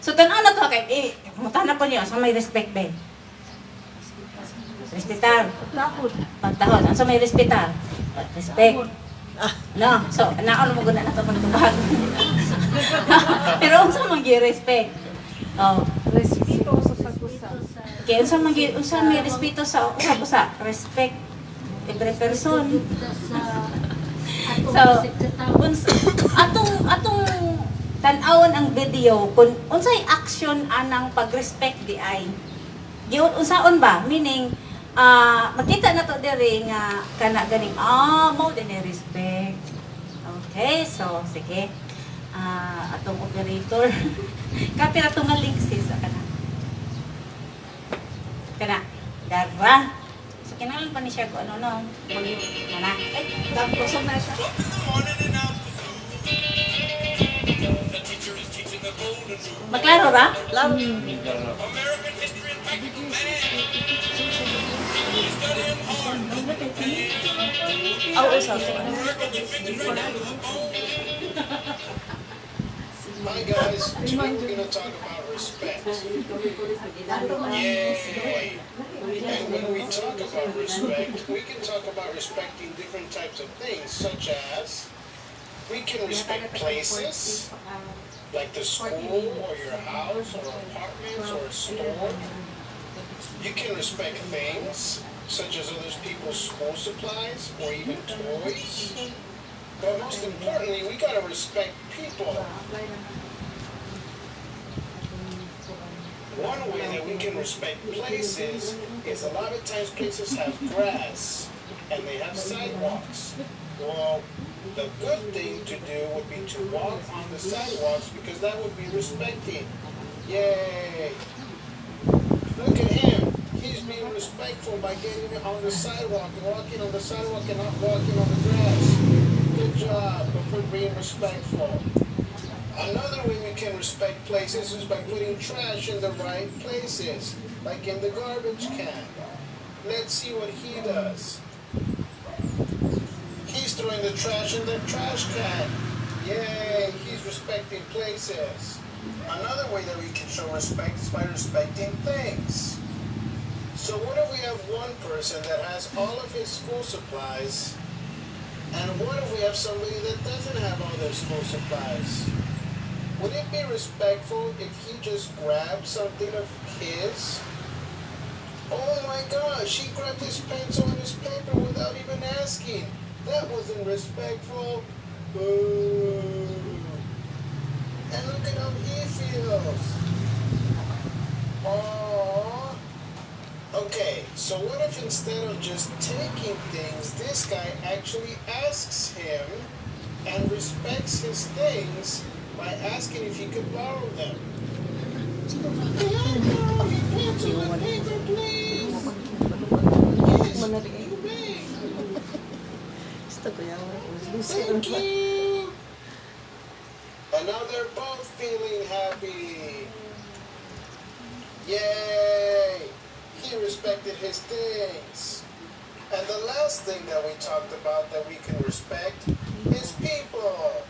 So tan-aw na to kay mutana po niyo sa may respect ba. Respetar. Pagtahod. Ang sa may respetar. Respect. No, so naon mo gud na to pagtubag. Pero unsa man gi respect? Oh, Respeto sa sagusa. kaya unsa may respeto sa usa respect every person. So, atong tan-awon ang video kung unsay action anang pag-respect di ay. Giun unsaon ba? Meaning makita na to diri nga kana ganing mo din respect. Okay, so sige. Atong operator. Kapit atong nga link sis kana. Dara. kinahanglan pa ni siya kung ano no. Mana. Ay, Busog na siya. maklaro ra? Love. Oo, sa Hi guys, today we're going to talk about respect. Yay! And when we talk about respect, we can talk about respecting different types of things, such as we can respect places, like the school or your house or apartments or a store. You can respect things, such as other people's school supplies or even toys. But most importantly, we gotta respect people. One way that we can respect places is a lot of times places have grass and they have sidewalks. Well, the good thing to do would be to walk on the sidewalks because that would be respecting. Yay! Look at him. He's being respectful by getting on the sidewalk and walking on the sidewalk and not walking on the grass. Good job for being respectful. Another way we can respect places is by putting trash in the right places, like in the garbage can. Let's see what he does. He's throwing the trash in the trash can. Yay, he's respecting places. Another way that we can show respect is by respecting things. So what if we have one person that has all of his school supplies, and what if we have somebody that doesn't have all their school supplies? Would it be respectful if he just grabbed something of his? Oh my gosh, he grabbed his pencil and his paper without even asking. That wasn't respectful. Boo. And look at how he feels. Aww. Okay, so what if instead of just taking things, this guy actually asks him and respects his things by asking if he could borrow them? Can I borrow your pencil and paper, please? Yes, you may. Thank you. And now they're both feeling happy. Yay! He respected his things. And the last thing that we talked about that we can respect is people.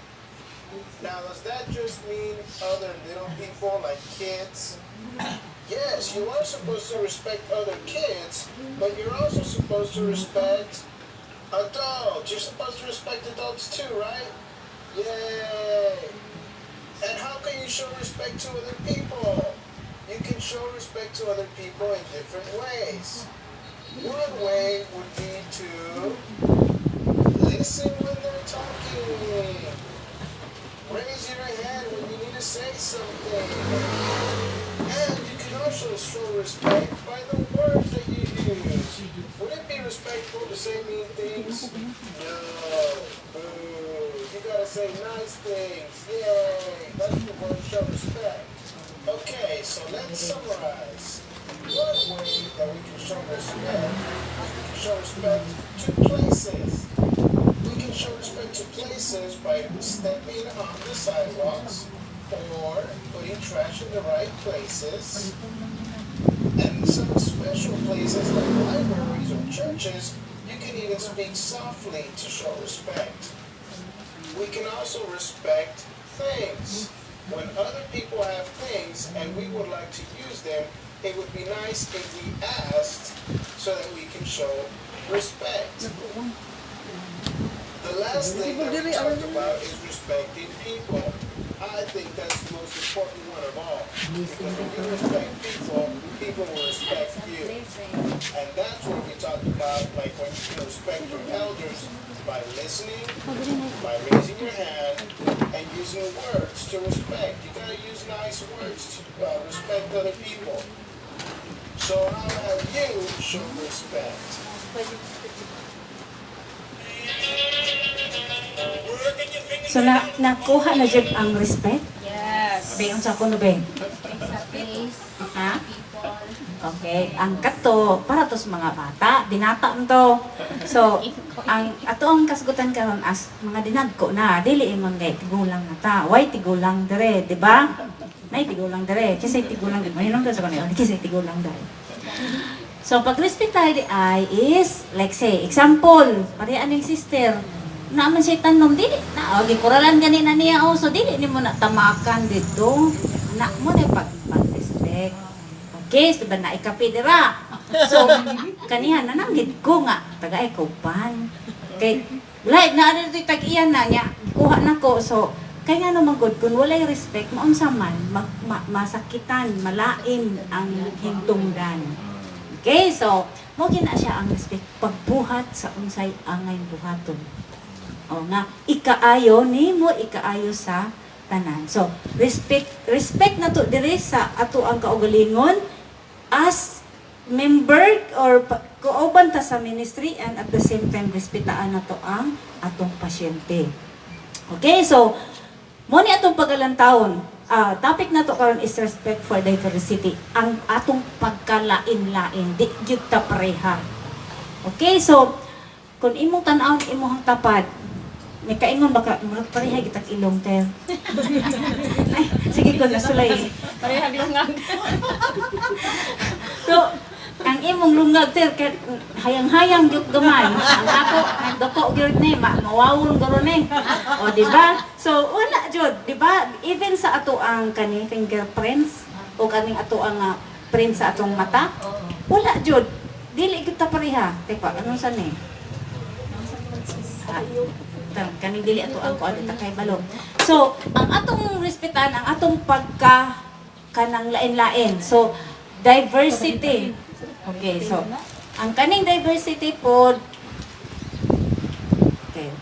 Now, does that just mean other little people like kids? Yes, you are supposed to respect other kids, but you're also supposed to respect adults. You're supposed to respect adults too, right? Yay! And how can you show respect to other people? You can show respect to other people in different ways. One way would be to listen when they're talking. Raise your hand when you need to say something. And you can also show respect by the words that you use. Would it be respectful to say mean things? No. Boo. You gotta say nice things. Yay. That's the word show respect. Okay, so let's summarize. One way that we can show respect is we can show respect to places. We can show respect to places by stepping on the sidewalks or putting trash in the right places. And some special places like libraries or churches, you can even speak softly to show respect. We can also respect things. When other people have things and we would like to use them, it would be nice if we asked so that we can show respect. The last thing that we talked about is respecting people. I think that's the most important one of all. Because when you respect people, people will respect you. And that's what we talked about, like when you can respect your elders by listening, by raising your hand, and using words to respect. You gotta use nice words to respect other people. So how have you shown respect? So nakuha na jud ang respect? Yes. Be unsa ko no be? Sa place, Ha? people, Oh. Okay, ang kato para to sa mga bata, binata mo to. So, ang ato ang kasgutan karon as mga dinagko na dili imong gay tigulang na ta. Why tigulang dire, di ba? Nay tigulang dire, kasi tigulang dire. Mayroon ka sa kanila, kasi tigulang dire. So, pag-respectar di ay is, like say, example, pari aning sister, naman siya tanom, dili, na, okay, kuralan ganina niya, so dili ni mo na tamakan dito. Na mo na pag-respect. Okay, so ba na ikapi dira. So, kanihan na nanggit ko nga, tagay ko pan. Okay, wala, na ano dito tag-iyan na niya, kuha na ko, so, kaya nga naman good, kung walay respect, maunsa man, masakitan, malain ang hintungdan. Okay, so, mo gina siya ang respect, pagbuhat sa unsay angay buhaton. O nga, ikaayo ni mo, ikaayo sa tanan. So, respect na to dire sa ato ang kaugalingon as member or kauban ta sa ministry, and at the same time respetaan na to ang atong pasyente. Okay, so mo ni atong pagalantawon. Topic na to karon is respect for diversity. Ang atong pagkalain-lain, di gyud ta pareha. Okay, so kung imong tan-awon imong tapad, may kaingon baka murag pareha kitag ilong ter. Ay, sige ko nasulay. Pareha lang. So, ang imong lungag ter ket hayang-hayang gyud gamay. Ang ako dako gyud ni mawawon garo ni. O di ba? So wala jud, di ba? Even sa ato ang kani fingerprints o kaning ato ang print sa atong mata, wala jud. Dili gyud ta pareha. Teka, ano sa ni? Kaning dili ato ang kuan ta kay balong. So, ang atong respetan, ang atong pagka kanang lain-lain. So, diversity. Okay, so ang kaning diversity po, okay.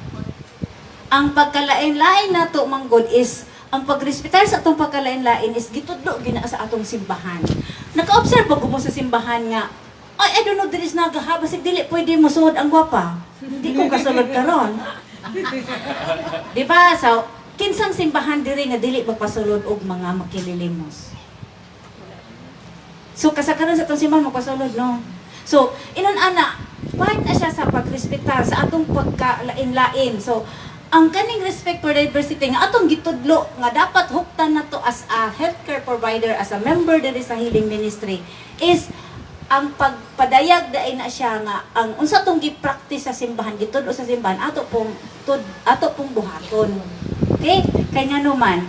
Ang pagkalain-lain nato manggod is ang pagrespetar sa atong pagkalain-lain is gitudlo gina sa atong simbahan. Naka-observe ba mo sa simbahan nga, I don't know, there is nagahaba sig dili pwede mo suod ang gwapa. Hindi ko kasulod karon. Di ba? So, kinsang simbahan diri nga dili magpasulod og mga makililimos. So, kasagaran sa itong simbahan magpasulod, no? So, inon-ana, part na siya sa pagrespetar sa atong pagkalain-lain. So, ang kaning respect for diversity nga atong gitudlo nga dapat huktan na to as a healthcare provider, as a member diri sa healing ministry is ang pagpadayag dai na siya nga ang unsa tong gi-practice sa simbahan gitudlo sa simbahan ato pong buhaton. Okay? Kay nga naman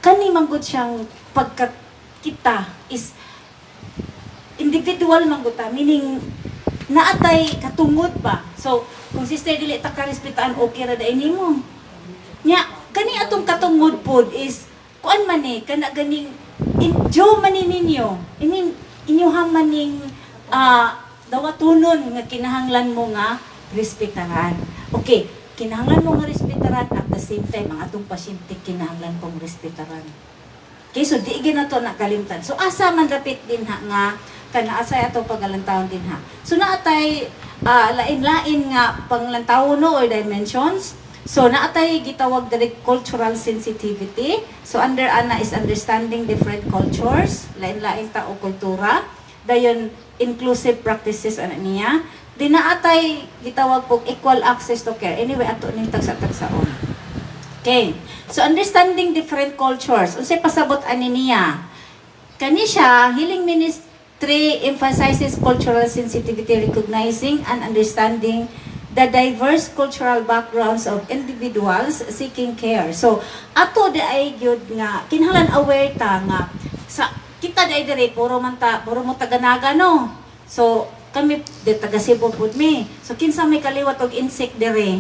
kani manggod siyang pagkakita is individual manggod ta, meaning naatay katungod ba. So, kung sister dili ta karespetaan, okay ra dai nimo. Nya, kani atong katungod pod is kuan man ni kana ganing injo man ninyo. I mean, inyuhang maning dawatunon nga kinahanglan mo nga respetaran. Okay, kinahanglan mo nga respetaran at the same time ang atong pasyente kinahanglan pong respetaran. Okay, so di na to nakalimtan. So asa man dapit din ha nga kana asay atong pagalantawon din ha. So naatay lain-lain nga panglantawon no or dimensions. So naatay gitawag diri cultural sensitivity. So under ana is understanding different cultures, lain-lain ta o kultura. Dayon inclusive practices ana niya. Di naatay gitawag pog equal access to care. Anyway ato ning tagsa-tagsaon. Okay. So understanding different cultures. Unsay pasabot ani niya? Kani siya healing ministry emphasizes cultural sensitivity, recognizing and understanding the diverse cultural backgrounds of individuals seeking care. So, ato di ay gyud nga kinahanglan aware ta nga sa kita di ay dire puro mo taganaga no. So, kami di taga Cebu pud mi. So, kinsa may kaliwat og insect dire.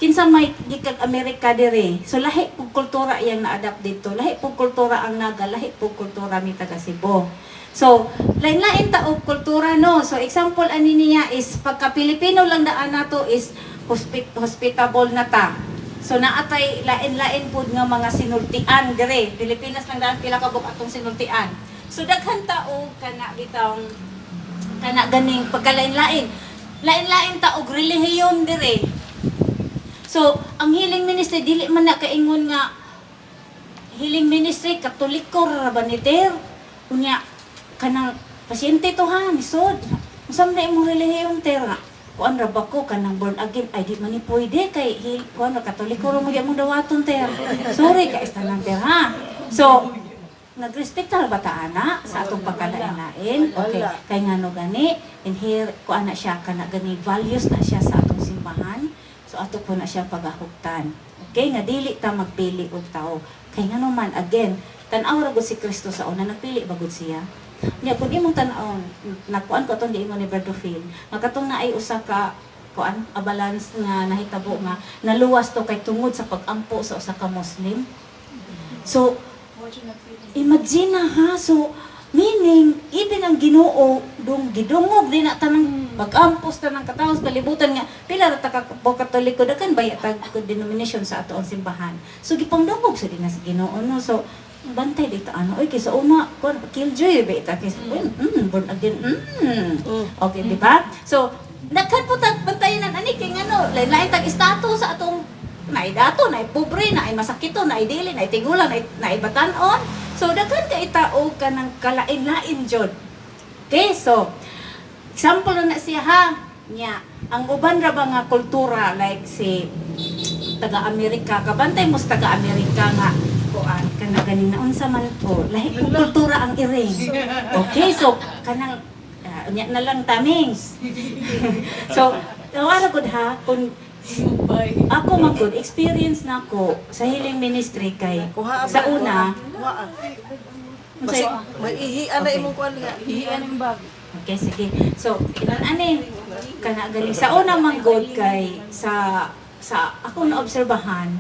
Kinsa may gikag Amerika dire. So, lahi pug kultura iyang na-adapt dito. Lahi pug kultura ang naga, lahi pug kultura mi taga Cebu. So, lain-lain ta og kultura no. So, example ani niya is pagka Pilipino lang daan nato is hospitable na ta. So, naatay lain-lain pud nga mga sinultian dire. Pilipinas lang daan pila ka atong sinultian. So, daghan ta og kana bitawng kana ganing pagkalain-lain. Lain-lain ta og relihiyon dire. So, ang healing ministry dili man na kaingon nga healing ministry katoliko ra ba ni der? Unya kanang pasyente to ha, nisod. Usam na imong relihiyon ter nga. Kuan ra ba ko kanang born again ay di man ni pwede kay kuan ra katoliko ra mo gyud dawaton ter. Sorry kay tanan ter ha. So nagrespetar ba ta ana sa atong pagkalain-lain? Okay. Kay ngano gani in here kuan na siya kana gani values na siya sa atong simbahan. So ato po na siya pagahugtan. Okay, nga dili ta magpili og tao. Kay ngano man again, tan-aw ra gud si Kristo sa una nagpili ba gud siya? Nya kun imong tan-aw, nakuan ko tong diingon ni Brother Phil, nga katong naay usa ka kuan a balance nga nahitabo nga naluwas to kay tungod sa pag-ampo sa usa ka Muslim. So imagine na ha, so meaning even ang Ginoo dong gidungog din na tanang pag-ampos tanang kataos kalibutan nga pila ra ta ka Katoliko dakan baya tag denomination sa atoong simbahan. So gipangdungog sa din na sa Ginoo no. So bantay dito ano oy kaysa una kon killjoy ba ita kaysa born again okay di ba? So dakan po tag bantayan ani kay ngano lain-lain tag status sa atong naay dato naay pobre naay masakito naay dili naay tigulang naay batan-on. So daghan ka itao ka ng kalain-lain jud. Okay, so example na siya ha nya ang uban ra ba nga kultura like si taga-Amerika kabantay mo sa taga-Amerika nga kuan kana ganing naon sa man po lahi kong kultura ang iring. Okay, so kanang nya na lang tamings. So tawara gud ha kung ako man gud experience na ko sa healing ministry kay sa una Mag-ihian na Okay. imong kuan nga. Hihian yung bag. okay sige so ani kana galing sa una man gud kay sa ako na obserbahan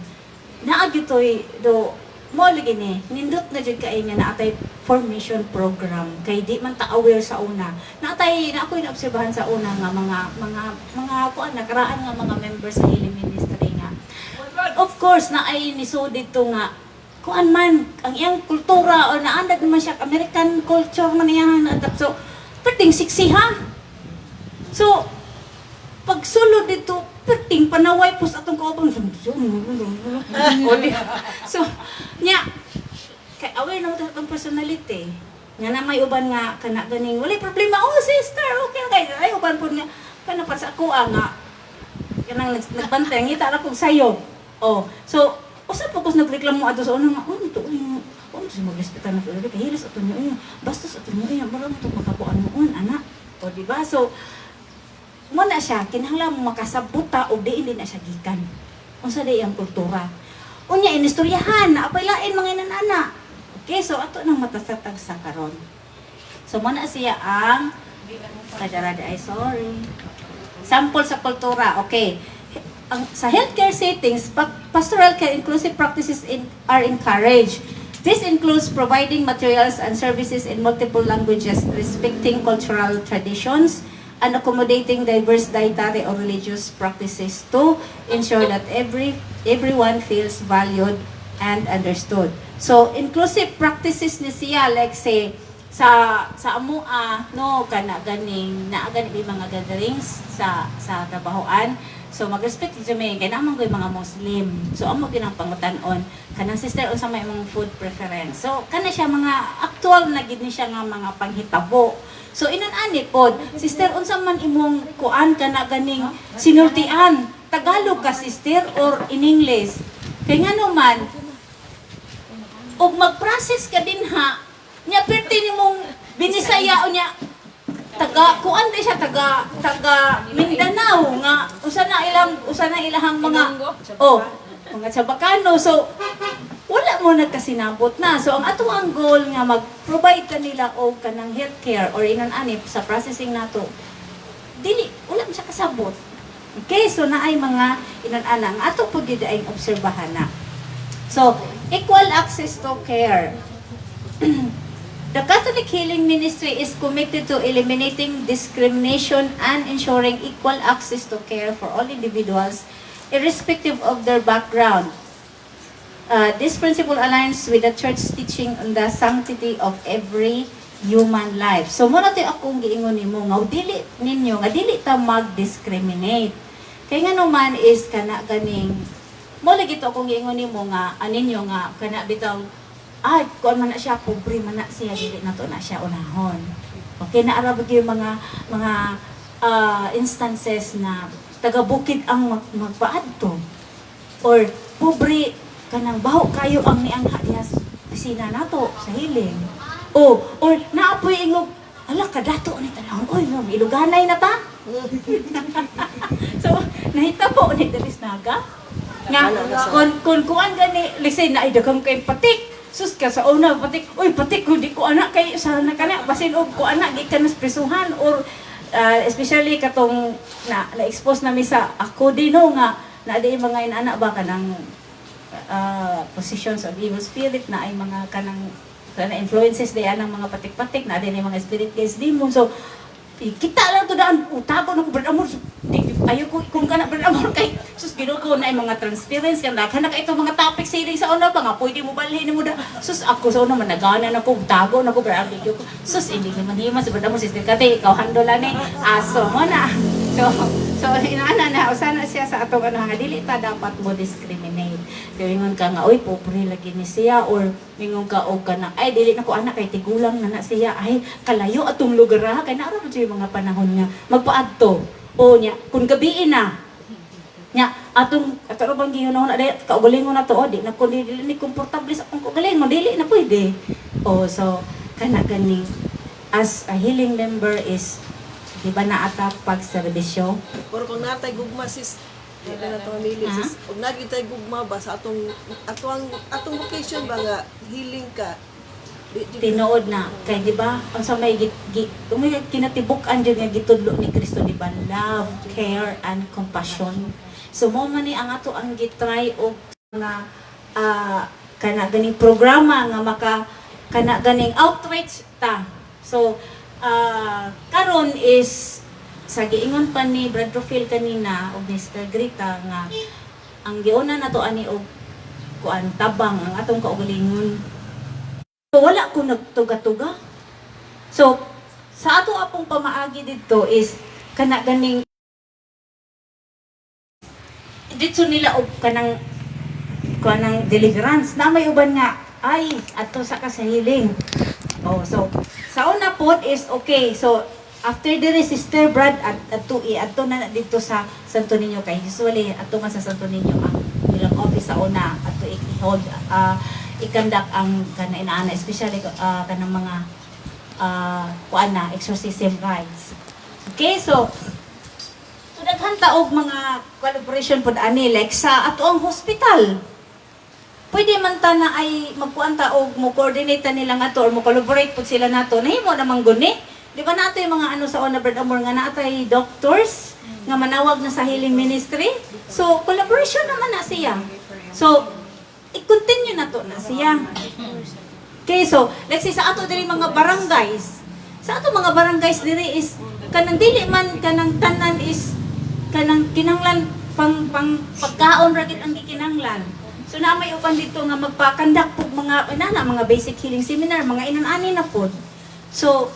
naagitoy do mo lagi ni nindot na jud kay nga naatay formation program kay di man ta aware sa una naatay na ako obserbahan sa una nga mga kuan nakaraan nga mga members sa healing ministry nga of course na ay nisod dito nga kuan man ang iyang kultura o naandag naman siya American culture man iyang na-adapt so perting siksi ha so pag sulod dito perting panaway pus atong kaupang so nya kay aware naman ang personality nga na may uban nga kana ganing wala problema oh sister okay kay ay uban pud nga kana pa sa ako nga kanang nagbantay ngita ra kog sayo oh so usa po kus nagreklamo ato sa una nga to si magrespetar na pala kay hilis ato niyo bastos ato niyo marang to makapuan noon ana o di ba so mo na siya kinahanglan mo makasabuta o diin din na siya gikan unsa day ang kultura unya inistoryahan na apay lain mga inanana okay so ato nang matasatag sa karon so mo na siya ang kadarada ay sorry sample sa kultura okay sa healthcare settings pastoral care inclusive practices are encouraged. This includes providing materials and services in multiple languages, respecting cultural traditions, and accommodating diverse dietary or religious practices to ensure that everyone feels valued and understood. So, inclusive practices ni siya, like say, sa amua, no, kana ganing, naagani mga gatherings sa trabahoan. So, mag-respect dito may, kaya naman ko yung mga Muslim. So, amo ginang pangutan-on. Kanang sister, unsa may mga food preference. So, kana siya mga actual na gid ni siya nga mga panghitabo. So, inan-ani pod, sister, unsa man imong kuan kana ganing sinultian. Tagalog ka, sister, or in English. Kaya nga naman, og mag-process ka din ha, nya perti nimong binisaya o nya, kuan di siya taga Mindanao nga usa na ilahang mga mga Chabacano so wala mo nagkasinabot na so ang ato ang goal nga mag-provide kanila og kanang healthcare or inan-ani sa processing nato dili wala mo siya kasabot okay so naay mga inan-ana ang ato pud gid ay obserbahan na so equal access to care. The Catholic Healing Ministry is committed to eliminating discrimination and ensuring equal access to care for all individuals, irrespective of their background. This principle aligns with the Church's teaching on the sanctity of every human life. So, muna tayo akong giingon nimo nga dili ninyo nga dili ta mag-discriminate. Kaya nga naman is kana ganing mo lagi to akong giingon nimo nga aninyo nga kana bitaw ay kuan man na siya, pobre man na siya, dili na to na siya unahon. Okay, naarabag yung mga instances na taga-bukid ang magpaadto or pobre kanang baho kayo ang niangha diha sa opisina nato sa hiling. O or naapoy ingog, ala kadato ni tanawon, oy no iluganay na ta. So nahitabo ni Dalis Naga nga kun kuan gani lisay na ay daghang kay patik. Sus ka sa una patik, oy patik ko di ko anak kay sana kana basin og ko anak di ka nas prisuhan or especially katong na-expose nami sa ako din no nga na di mga inana ba kanang positions of evil spirit na ay mga kanang influences di anang mga patik-patik na din mga spirit guys demon. So kita lang to daan utago na ko brad amor ayo ko kung kana brad amor kay sus Ginoo ko na ay mga transparency kan daghan na kay ito mga topics siling sa una pa nga pwede mo balhin mo da sus ako sa una managana na ko utago na ko brad video ko sus hindi naman himas brad amor sister kate ikaw handola ni aso mo na so inaana na usana siya sa atong ano nga dili ta dapat mo discriminate ingon ka nga oy pobre lagi ni siya or mingon ka og kana ay dili na ko anak kay tigulang na siya ay kalayo atong lugar ha kay naara jud mga panahon nga magpaadto o nya kun gabi na nya atong bang gihunahon na day kaugalingon na to o di na ko dili ni komportable sa akong kaugalingon dili na pwede o so kana ganing as a healing member is di ba na ata pag serbisyo Pero kung natay gugma sis, di na nato mamili sis. Kung nagitay gugma ba sa atong vocation ba nga healing ka. tinuod na kay di ba ang sa may may kinatibuk-an jud nga gitudlo ni Kristo di ba love, care and compassion. So mo man ni ang ato ang gitry og nga kana ganing programa nga maka kana ganing outreach ta. So karon is sa giingon pa ni Brad Rufil kanina og Mr. Grita nga ang giuna nato ani og kuan tabang ang atong kaugalingon. So, wala ko nagtuga-tuga. So, sa ato apong pamaagi dito is kana ganing dito nila og kanang deliverance na may uban nga ay ato sa kasahiling. Oh, so sa una pod is okay. So after the Sister Brad at ato na dito sa Santo Niño kay usually ato man sa Santo Niño ang ilang office sa una ato i-hold ikandak ang kana inaana especially kanang mga kuan na exorcism rites. Okay, so daghan ta og mga collaboration pod ani like sa ato ang hospital. Pwede man ta na ay magkuan ta og mo coordinate ta nila nga to or mo collaborate pod sila nato. Nahimo namang guni. Di ba nato yung mga ano sa Ona Brad Amor nga natay doctors nga manawag na sa healing ministry. So collaboration naman na siya. So i-continue na to na siya. Okay, so let's say sa ato diri mga barangays. Sa ato mga barangays diri is kanang dili man kanang tanan is kanang kinanglan pang pagkaon ra gid ang gikinanglan. So na may upan dito nga magpakandak pug mga mga basic healing seminar, mga inan-ani na pod. So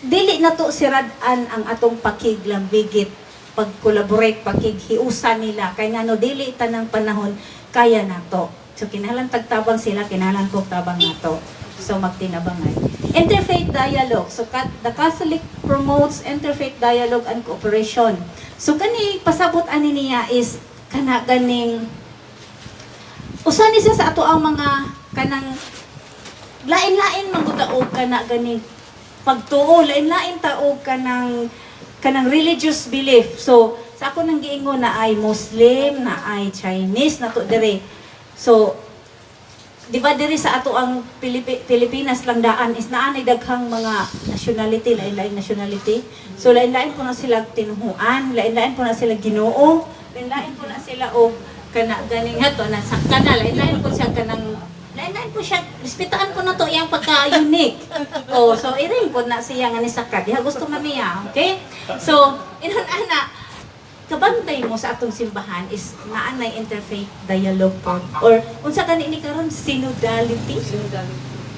dili na to sirad-an ang atong pakiglambigit pag-collaborate pakighiusa nila kay ngano dili tanang panahon kaya nato. So kinahanglan tagtabang sila, kinahanglan kog tabang nato. So magtinabangan. Interfaith dialogue. So the Catholic promotes interfaith dialogue and cooperation. So kani pasabot ani niya is kana ganing usa ni siya sa ato ang mga kanang lain-lain man gud og kana ganing pagtuo, lain-lain ta og kanang religious belief. So sa ako nang giingon na ay Muslim, na ay Chinese na to dire. So di ba diri sa ato ang Pilipinas lang daan is naanay daghang mga nationality, lain-lain nationality. So lain-lain po na sila tinuhuan, lain-lain po na sila Ginoo, lain-lain po na sila og kana ganing hato na sa kana lain-lain po siya kanang lain-lain po siya, respetaan po na to iyang pagka-unique. Oh, so iring po na siya nga ni sakat. Diha gusto man niya, okay? So, inon-ana, kabantay mo sa atong simbahan is naanay interfaith dialogue po. Or, unsa ka ni karon synodality.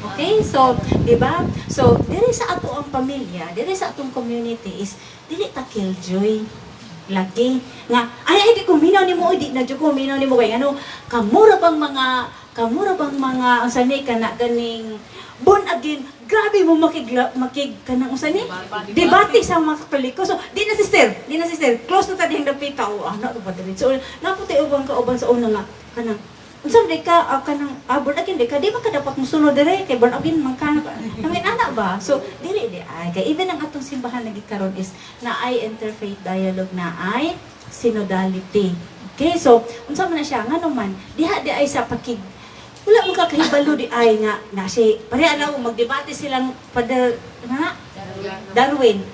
Okay? So, di ba? So, diri sa ato ang pamilya, diri sa atong community is, dili ta killjoy. Lagi. Nga, ay, di ko minaw ni mo, di na ko minaw ni mo. Kaya ano, kamura bang mga kamura bang mga unsani kana ganing born again, grabe mo makig kanang unsani debate sa mga Katoliko. So di na sister, close na ta dihang dapita o ana ba diri. So naputi ubang kauban sa una nga kanang unsa di ka kanang born again di ka di ba ka dapat mosunod dire kay born again man ka nangin ana ba. So dili di ay kay even ang atong simbahan lagi karon is na ay interfaith dialogue, na ay synodality. Okay, so unsa man na siya ngano man diha di ay sa pakig wala mo kakahibalo di ay nga na si pareha na magdebate silang Father na Darwin.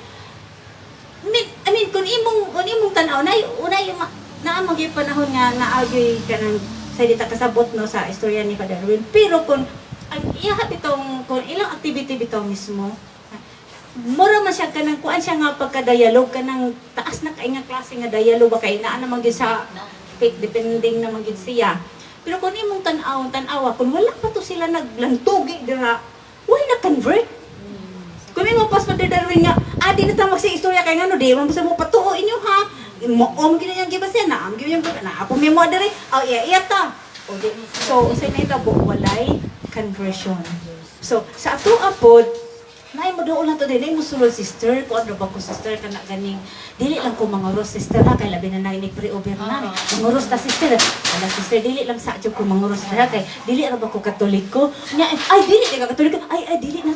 I mean kung imong tan-aw na yung naamag panahon nga naagyoy kanang sa dita kasabot no sa istorya ni Father Darwin. Pero kung ang iya bitong kung ilang activity bitaw mismo mura man siya kanang kuan siya nga pagka-dialogue kanang taas na kay nga klase nga dialogue ba kay naa naman gyud sa faith depending na man gyud siya. Pero kung imong tan-awa, kung wala pa to sila naglantugi dira, why na convert? Kung imong pas Father Darwin nga, di na ta magsi-istorya kay ngano di man sa mo patuo inyo ha. Moom gina yang gibasya na, am gyud na apo mi mo diri. Iya ta. So unsay na ita walay conversion. So sa ato apod nay mo doon lang to dili mo sulod sister ko ano ba ko sister kana ganing dili lang ko manguros sister ha kay labi na nainig pre-over na manguros ta sister ala sister dili lang sa jud ko manguros ha kay dili ra ba ko Katoliko nya ay dili ka Katoliko ay dili na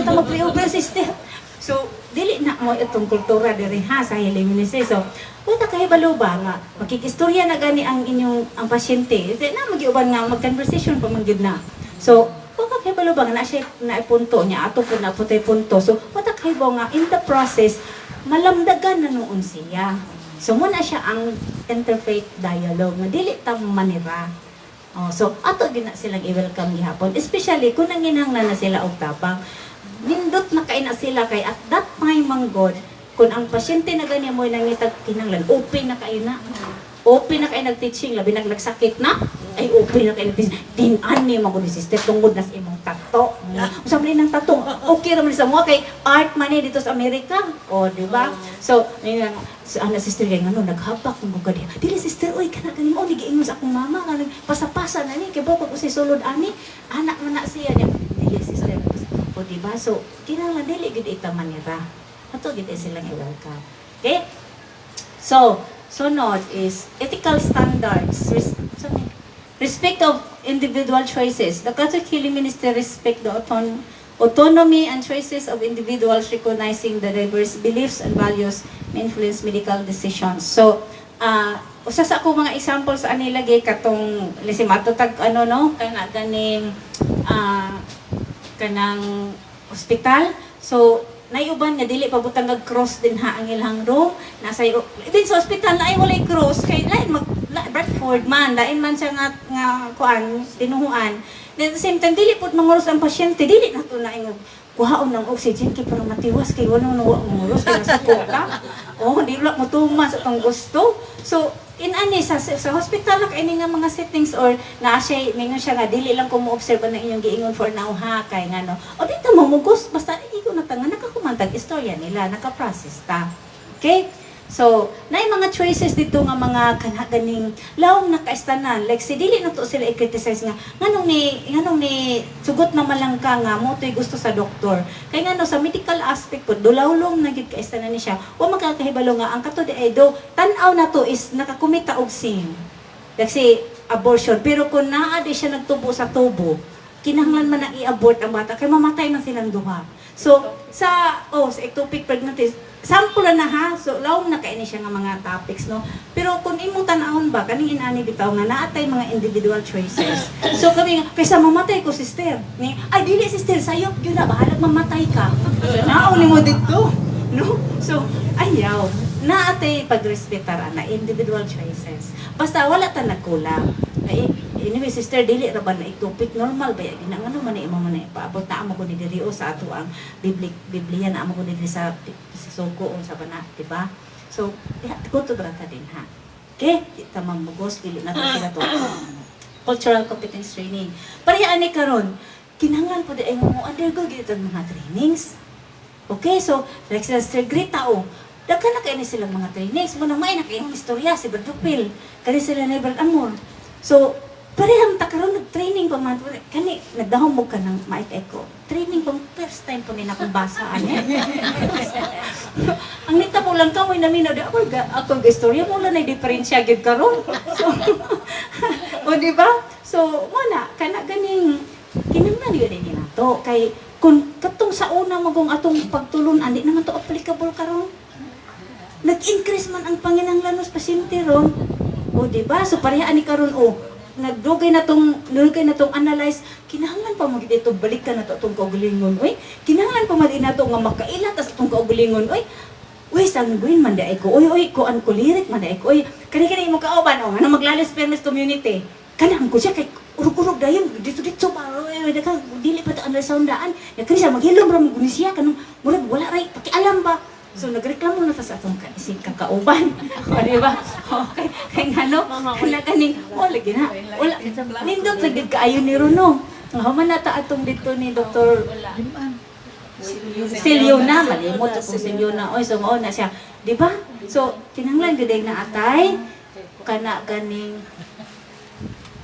ta mag pre-over sister. So dili na mo itong kultura diri ha sa Hiling Ministry. So wala kahibalo ba nga makikistorya na gani ang inyong ang pasyente na magiuban nga mag-conversation pa man gyud na. So wala kahibalo ba nga na siya na punto niya ato po na putay punto. So wala kahibaw nga in the process malamdagan na noon siya. So muna siya ang interfaith dialogue na dili ta manira. So ato din na silang i-welcome gihapon, especially kung nanginahanglan na sila og tabang. Nindot na kay na sila kay at that time manggod kung ang pasyente na ganyan mo nangitag kinahanglan open na kayo na. Open na kayo nag-teaching, labi nagsakit na, ay open na kayo nag-teaching. Din-ani mo ko ni sister, tungod na sa imong tato. Usap rin ng tato, okay naman sa mga kay art man dito sa Amerika. O, di ba? So, ana sister kay ngano naghapak ng bugad. Dili sister, oy kana ganing o nigiingon sa akong mama nga pasapasa na ni kay bako ko si sulod ani, anak man na siya niya. Dili sister. O, di ba? So, kinahanglan dili gid ita manira. Ato gid silang i-welcome. Okay? So, sunod is ethical standards. Respect of individual choices. The Catholic Healing Ministry respect the autonomy and choices of individuals, recognizing the diverse beliefs and values may influence medical decisions. So, usa sa ako mga examples ani lagi katong lisimato tag ano no kana ganing kanang ospital. So naiuban nga dili pabutang og cross din ha ang ilang room nasa din sa ospital na ay walay cross kay lain mag Bradford man lain man siya nga kuan tinuhuan. Then at the same time dili pud manguros ang pasyente, dili na to na ingog kuhaon ng oxygen kay para matiwas kay wala nawa manguros kay nasa ka. Di wala mo tumas atong gusto. So in ani sa hospital na kaini nga mga settings or na siya mingon siya nga dili lang ko mo observe na inyong giingon for now ha kay ngano o dito mamugos basta igo na tanga nakakumantag istorya nila naka-process ta. Okay, so naay mga choices dito nga mga kanaganing lawom na kaistanan like si dili na to sila i-criticize nga nganong ni sugot na malang ka nga mo to'y gusto sa doktor kay ngano sa medical aspect po dulawlong na gid kaistanan ni siya o makakahibalo nga ang kato di ay do tan-aw na to is nakakumita og sin like si abortion pero kung naa di siya nagtubo sa tubo kinahanglan man na i-abort ang bata kay mamatay man silang duha. So sa ectopic pregnancy sample na ha. So, lawom na kaini siya nga mga topics, no? Pero kung imong tanahon ba, kaning inani bitaw nga naatay mga individual choices. So, kami nga, kaysa mamatay ko, sister. Ay, dili, sister, sayop, yun na, bahalag mamatay ka. So, nauni mo dito. No? So, ayaw. Naatay pagrespetar na individual choices. Basta, wala ta nagkulang. Anyway, sister, dili ra ba na ectopic normal ba yan? Ano man na imo man na ipaabot na amo ko ni diri o sa ato ang Biblia na amo ko ni diri sa suko o sa bana, di ba? So, kuto ra ta din ha. Okay? Kita mamugos dili na to sila to. Cultural competence training. Pareha ani karon, kinahanglan pud ay mo undergo gid mga trainings. Okay, so like Sister Greta daghan na kay ni silang mga trainings mo na may na kay istorya si Brad Dupil, kani sila ni Brad Amor. So, parehang ta karon nag-training pa man kani nagdahom mo ka ng mic echo. Training pang first time po nila akong basaan. Ang nita po lang kamoy na minaw di ako istorya mo lang na diferensya gyud karon. So o di ba? So mo na kana ganing kinahanglan gyud ni nato kay kung katong sa una magong atong pagtulon andi naman to applicable karon. Nag-increase man ang panginahanglan sa pasyente ron. O di ba? So pareha ani karon nagdugay na tong analyze kinahanglan pa mo dito balikan na to tong kaugalingon oy kinahanglan pa man nato nga makaila tas tong kaugalingon oy sanguin man dai ko oy kuan ko lirik man dai ko oy kani mo kauban ano maglalis fairness community kanang ko siya kay urog-urog dayon dito ba oy daghang dili pa ta undersound daan ya kani siya maghilom ra mo siya kanang murag wala ray pakialam ba. So nagreklamo na ta sa atong isig kakauban. O di ba? Okay. Kay ngano kana kaning lagi na. Wala nindot lagi kaayo ni Runo. Human na ta atong dito ni Dr. Siliona malimot ako Siliona. Oy so mao na siya. Di ba? So kinahanglan gyud na atay kana ganing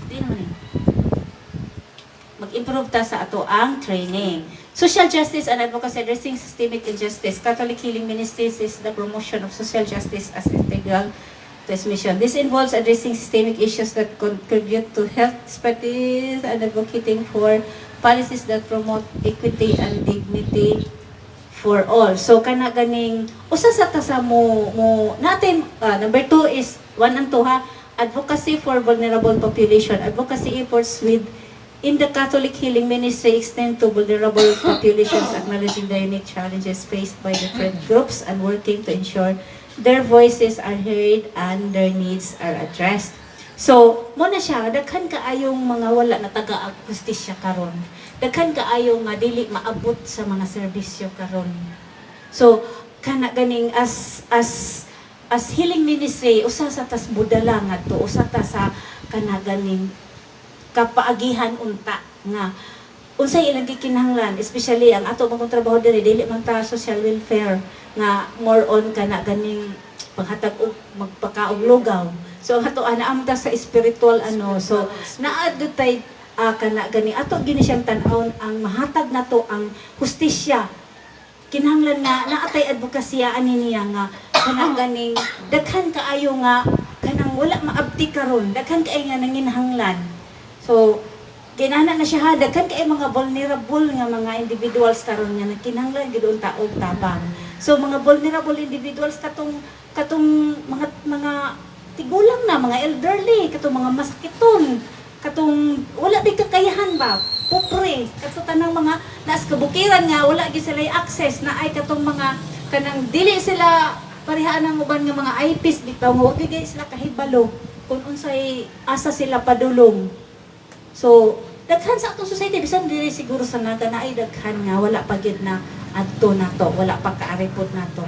di naman mag-improve ta sa ato ang training. Social justice and advocacy addressing systemic injustice. Catholic Healing Ministries is the promotion of social justice as integral to its mission. This involves addressing systemic issues that contribute to health disparities and advocating for policies that promote equity and dignity for all. So kana ganing usa sa ta sa mo natin number 2 is 1 and 2 ha, advocacy for vulnerable population. Advocacy efforts in the Catholic Healing Ministry extend to vulnerable populations, acknowledging the unique challenges faced by different groups and working to ensure their voices are heard and their needs are addressed. So, muna siya, daghan kaayong mga wala na taga-justisya karon. Daghan kaayong nga dili maabot sa mga serbisyo karon. So, kana ganing as healing ministry, usa sa tas budala nga to, usa ta sa kana ganing kapaagihan unta nga unsay ilang gikinahanglan, especially ang ato mga trabaho dili man ta social welfare nga more on kana ganing paghatag og magpakaog lugaw. So ato anaam ta sa spiritual so naa tay kana gani ato gini siyang tan-awon ang mahatag nato ang hustisya. Kinahanglan na naatay advokasya ani niya nga kana ganing daghan kaayo nga kanang wala maabti karon, daghan kaayo nga nanginahanglan. So, kinahanglan na siya daghan kay mga vulnerable nga mga individuals karon nga nagkinahanglan gid unta og tabang. So mga vulnerable individuals katong mga tigulang na, mga elderly, katong mga masakiton, katong wala di kakayahan ba, pobre, katong tanang mga naas kabukiran nga wala gid sila access na ay katong mga kanang dili sila parehaan ang uban nga mga IPs bitaw nga wag gid sila kahibalo kung unsay asa sila padulong. So, daghan sa atong society, bisan dili siguro sa naga na ay daghan nga, wala pa gyud na adto na to, wala pa kaaripod na to.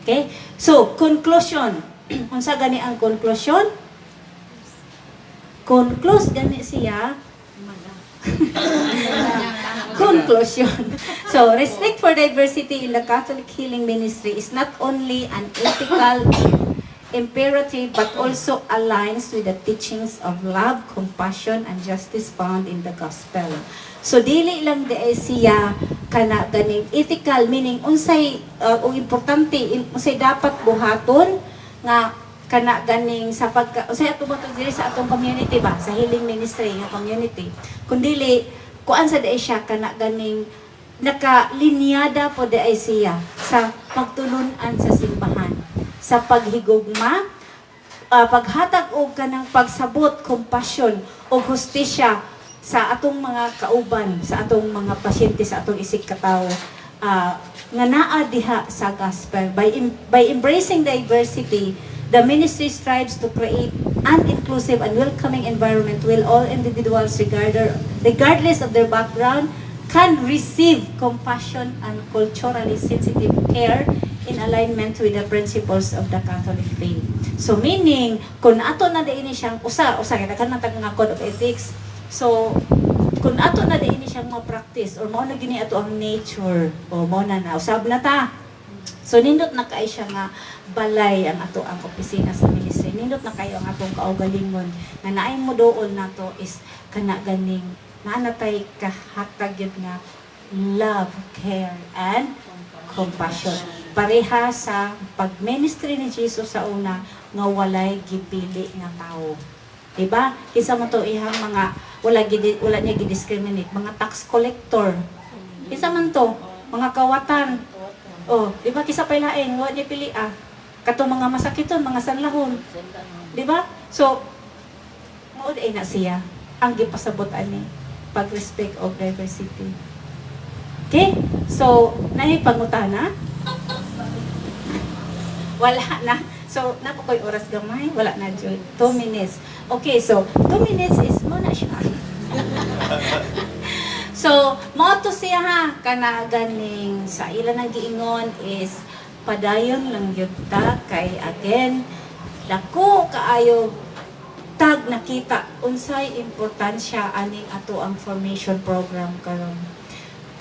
Okay? So, conclusion. Unsa gani ang conclusion? Conclude gani siya. Conclusion. So, respect for diversity in the Catholic Healing Ministry is not only an ethical imperative but also aligns with the teachings of love, compassion, and justice found in the gospel. So dili lang di siya kana ganing ethical, meaning unsay importante unsay dapat buhaton nga kana ganing sa unsay ato matod diri sa atong community ba sa healing ministry nga community. Kundili kuan sa di siya kana ganing nakalinyada po di siya sa pagtulunan sa simbahan, sa paghigugma, paghatag og kanang pagsabot, compassion o hustisya sa atong mga kauban, sa atong mga pasyente, sa atong isig katawo nga naa diha sa gospel. By embracing diversity, the ministry strives to create an inclusive and welcoming environment where all individuals, regardless of their background, can receive compassion and culturally sensitive care in alignment with the principles of the Catholic faith. So meaning, kung ato na diini siyang usa kita kan natag nga code of ethics. So kung ato na diini siyang ma-practice or mao na gini ato ang nature o mao na usab na ta. So nindot na kay siya nga balay ang ato ang opisina sa ministry ministry. Nindot na kayo ang atong kaugalingon. Na naay mo doon na to is kana ganing naanatay kahatag yun nga love, care, and compassion. Pareha sa pag-ministry ni Jesus sa una nga walay gipili nga tao. Diba? Kisa mo to ihang mga wala niya gidiscriminate, mga tax collector. Kisa man to, mga kawatan. Oh, diba? Kisa pailaing, wala niya pili kato mga masakiton, mga sanlahon. Diba? So, maud ay na siya ang gipasabot ani pag-respect of diversity. Okay? So, nahi pangutana? Wala na. So, napakoy oras gamay. Wala na, Jud. 2 minutes. Okay, so, 2 minutes is mo na siya. So, mo to siya ha. Kana ganing sa ilan ang giingon is padayon lang yun ta. Kay again, dako kaayo tag nakita unsay importansya aning ato ang formation program karon.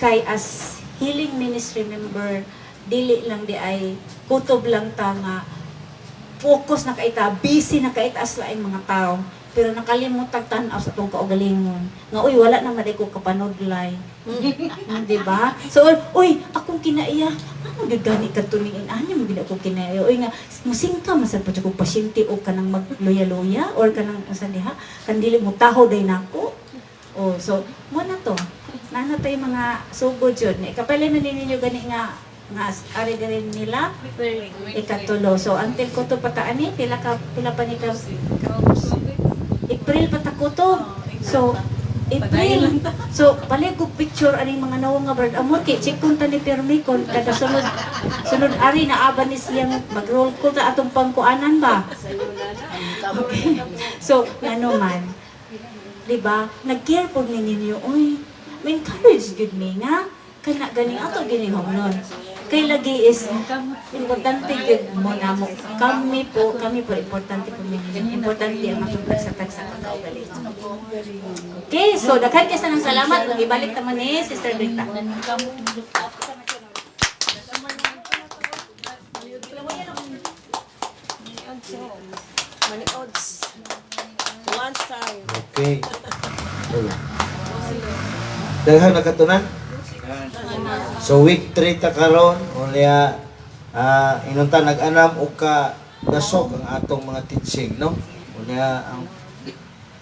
Kay as healing ministry member, dili lang di ay kutob lang ta nga focus na kaita, busy na kaita as laing mga tao, pero nakalimutan tanaw sa tong kaugalingon nga uy wala na maday ko kapanudlay. Di ba? So uy akong kinaiya ano gyud gani katulingin anya mo gid ako kinaiya uy nga musingka masad pa ko pasyente o kanang magloya-loya or kanang usa diha kan dili mo taho day nako. Oh, so mo na to. Nanatay mga sugod yun. Kapala na ninyo gani nga ari rin nila ikatulo. So until ko to pataani pila pa ni ka April patako to. So April. So balik ko picture ani mga nawong nga bird amor kay check kun ta ni permi kon kada sunod ari na aba ni siyang mag-roll call ta atong pangkuanan ba. Okay. So ano man, di ba? Nag-care po ninyo, uy, may encourage good me nga, kana ganing ato gining homnon. Kay lagi is, importante good mo na mo. Kami po, importante po ninyo. Importante ang atong pagsatag sa pagkaugalingon. Okay, so daghan kayo ng salamat. Ibalik naman ni Sister Rita. Many odds. Lunch time. Okay. Daghan na katunan? So week 3 ta karon unya inunta nag-anam og ka nasok ang atong mga teaching, no? Unya ang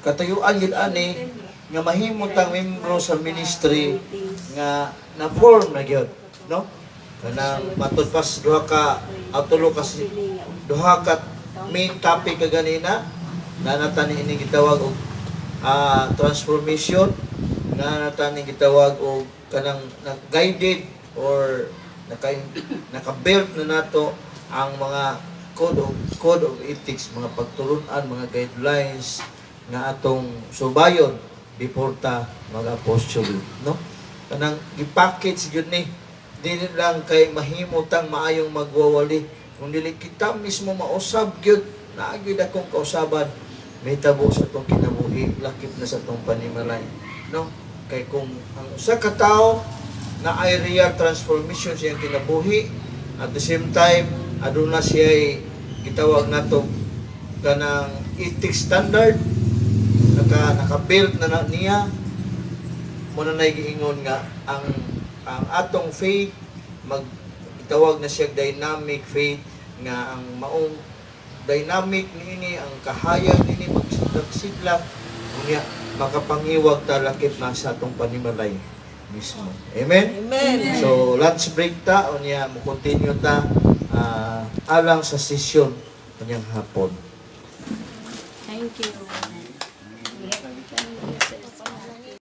katuyuan gid ani nga mahimot ang membro sa ministry nga na-form na gyud, no? Kanang matud pas duha ka tulo ka duha ka main topic ka ganina na natani ini gitawag og transformation na natani gitawag og kanang guided or naka-build na nato ang mga code of ethics, mga pagtulon-an, mga guidelines nga atong subayon before ta mag-apostolate, no? Kanang i-package gyud ni dili lang kay mahimutang maayong magwawali kung dili kita mismo mausab gyud na gyud akong kausaban may tabo sa tong kinabuhi lakip na sa tong panimalay, no? Kay kung ang usa ka tawo na ay real transformation siyang kinabuhi at the same time aduna siya gitawag nato kanang ethics standard naka-build na niya mo na giingon nga ang atong faith gitawag na siya dynamic faith nga ang maong dynamic niini ang kahayag niini magsidlak unya makapangiwag ta lakip na sa atong panimalay mismo. Amen? Amen. So lunch break ta unya mo continue ta alang sa session unyang hapon. Thank you.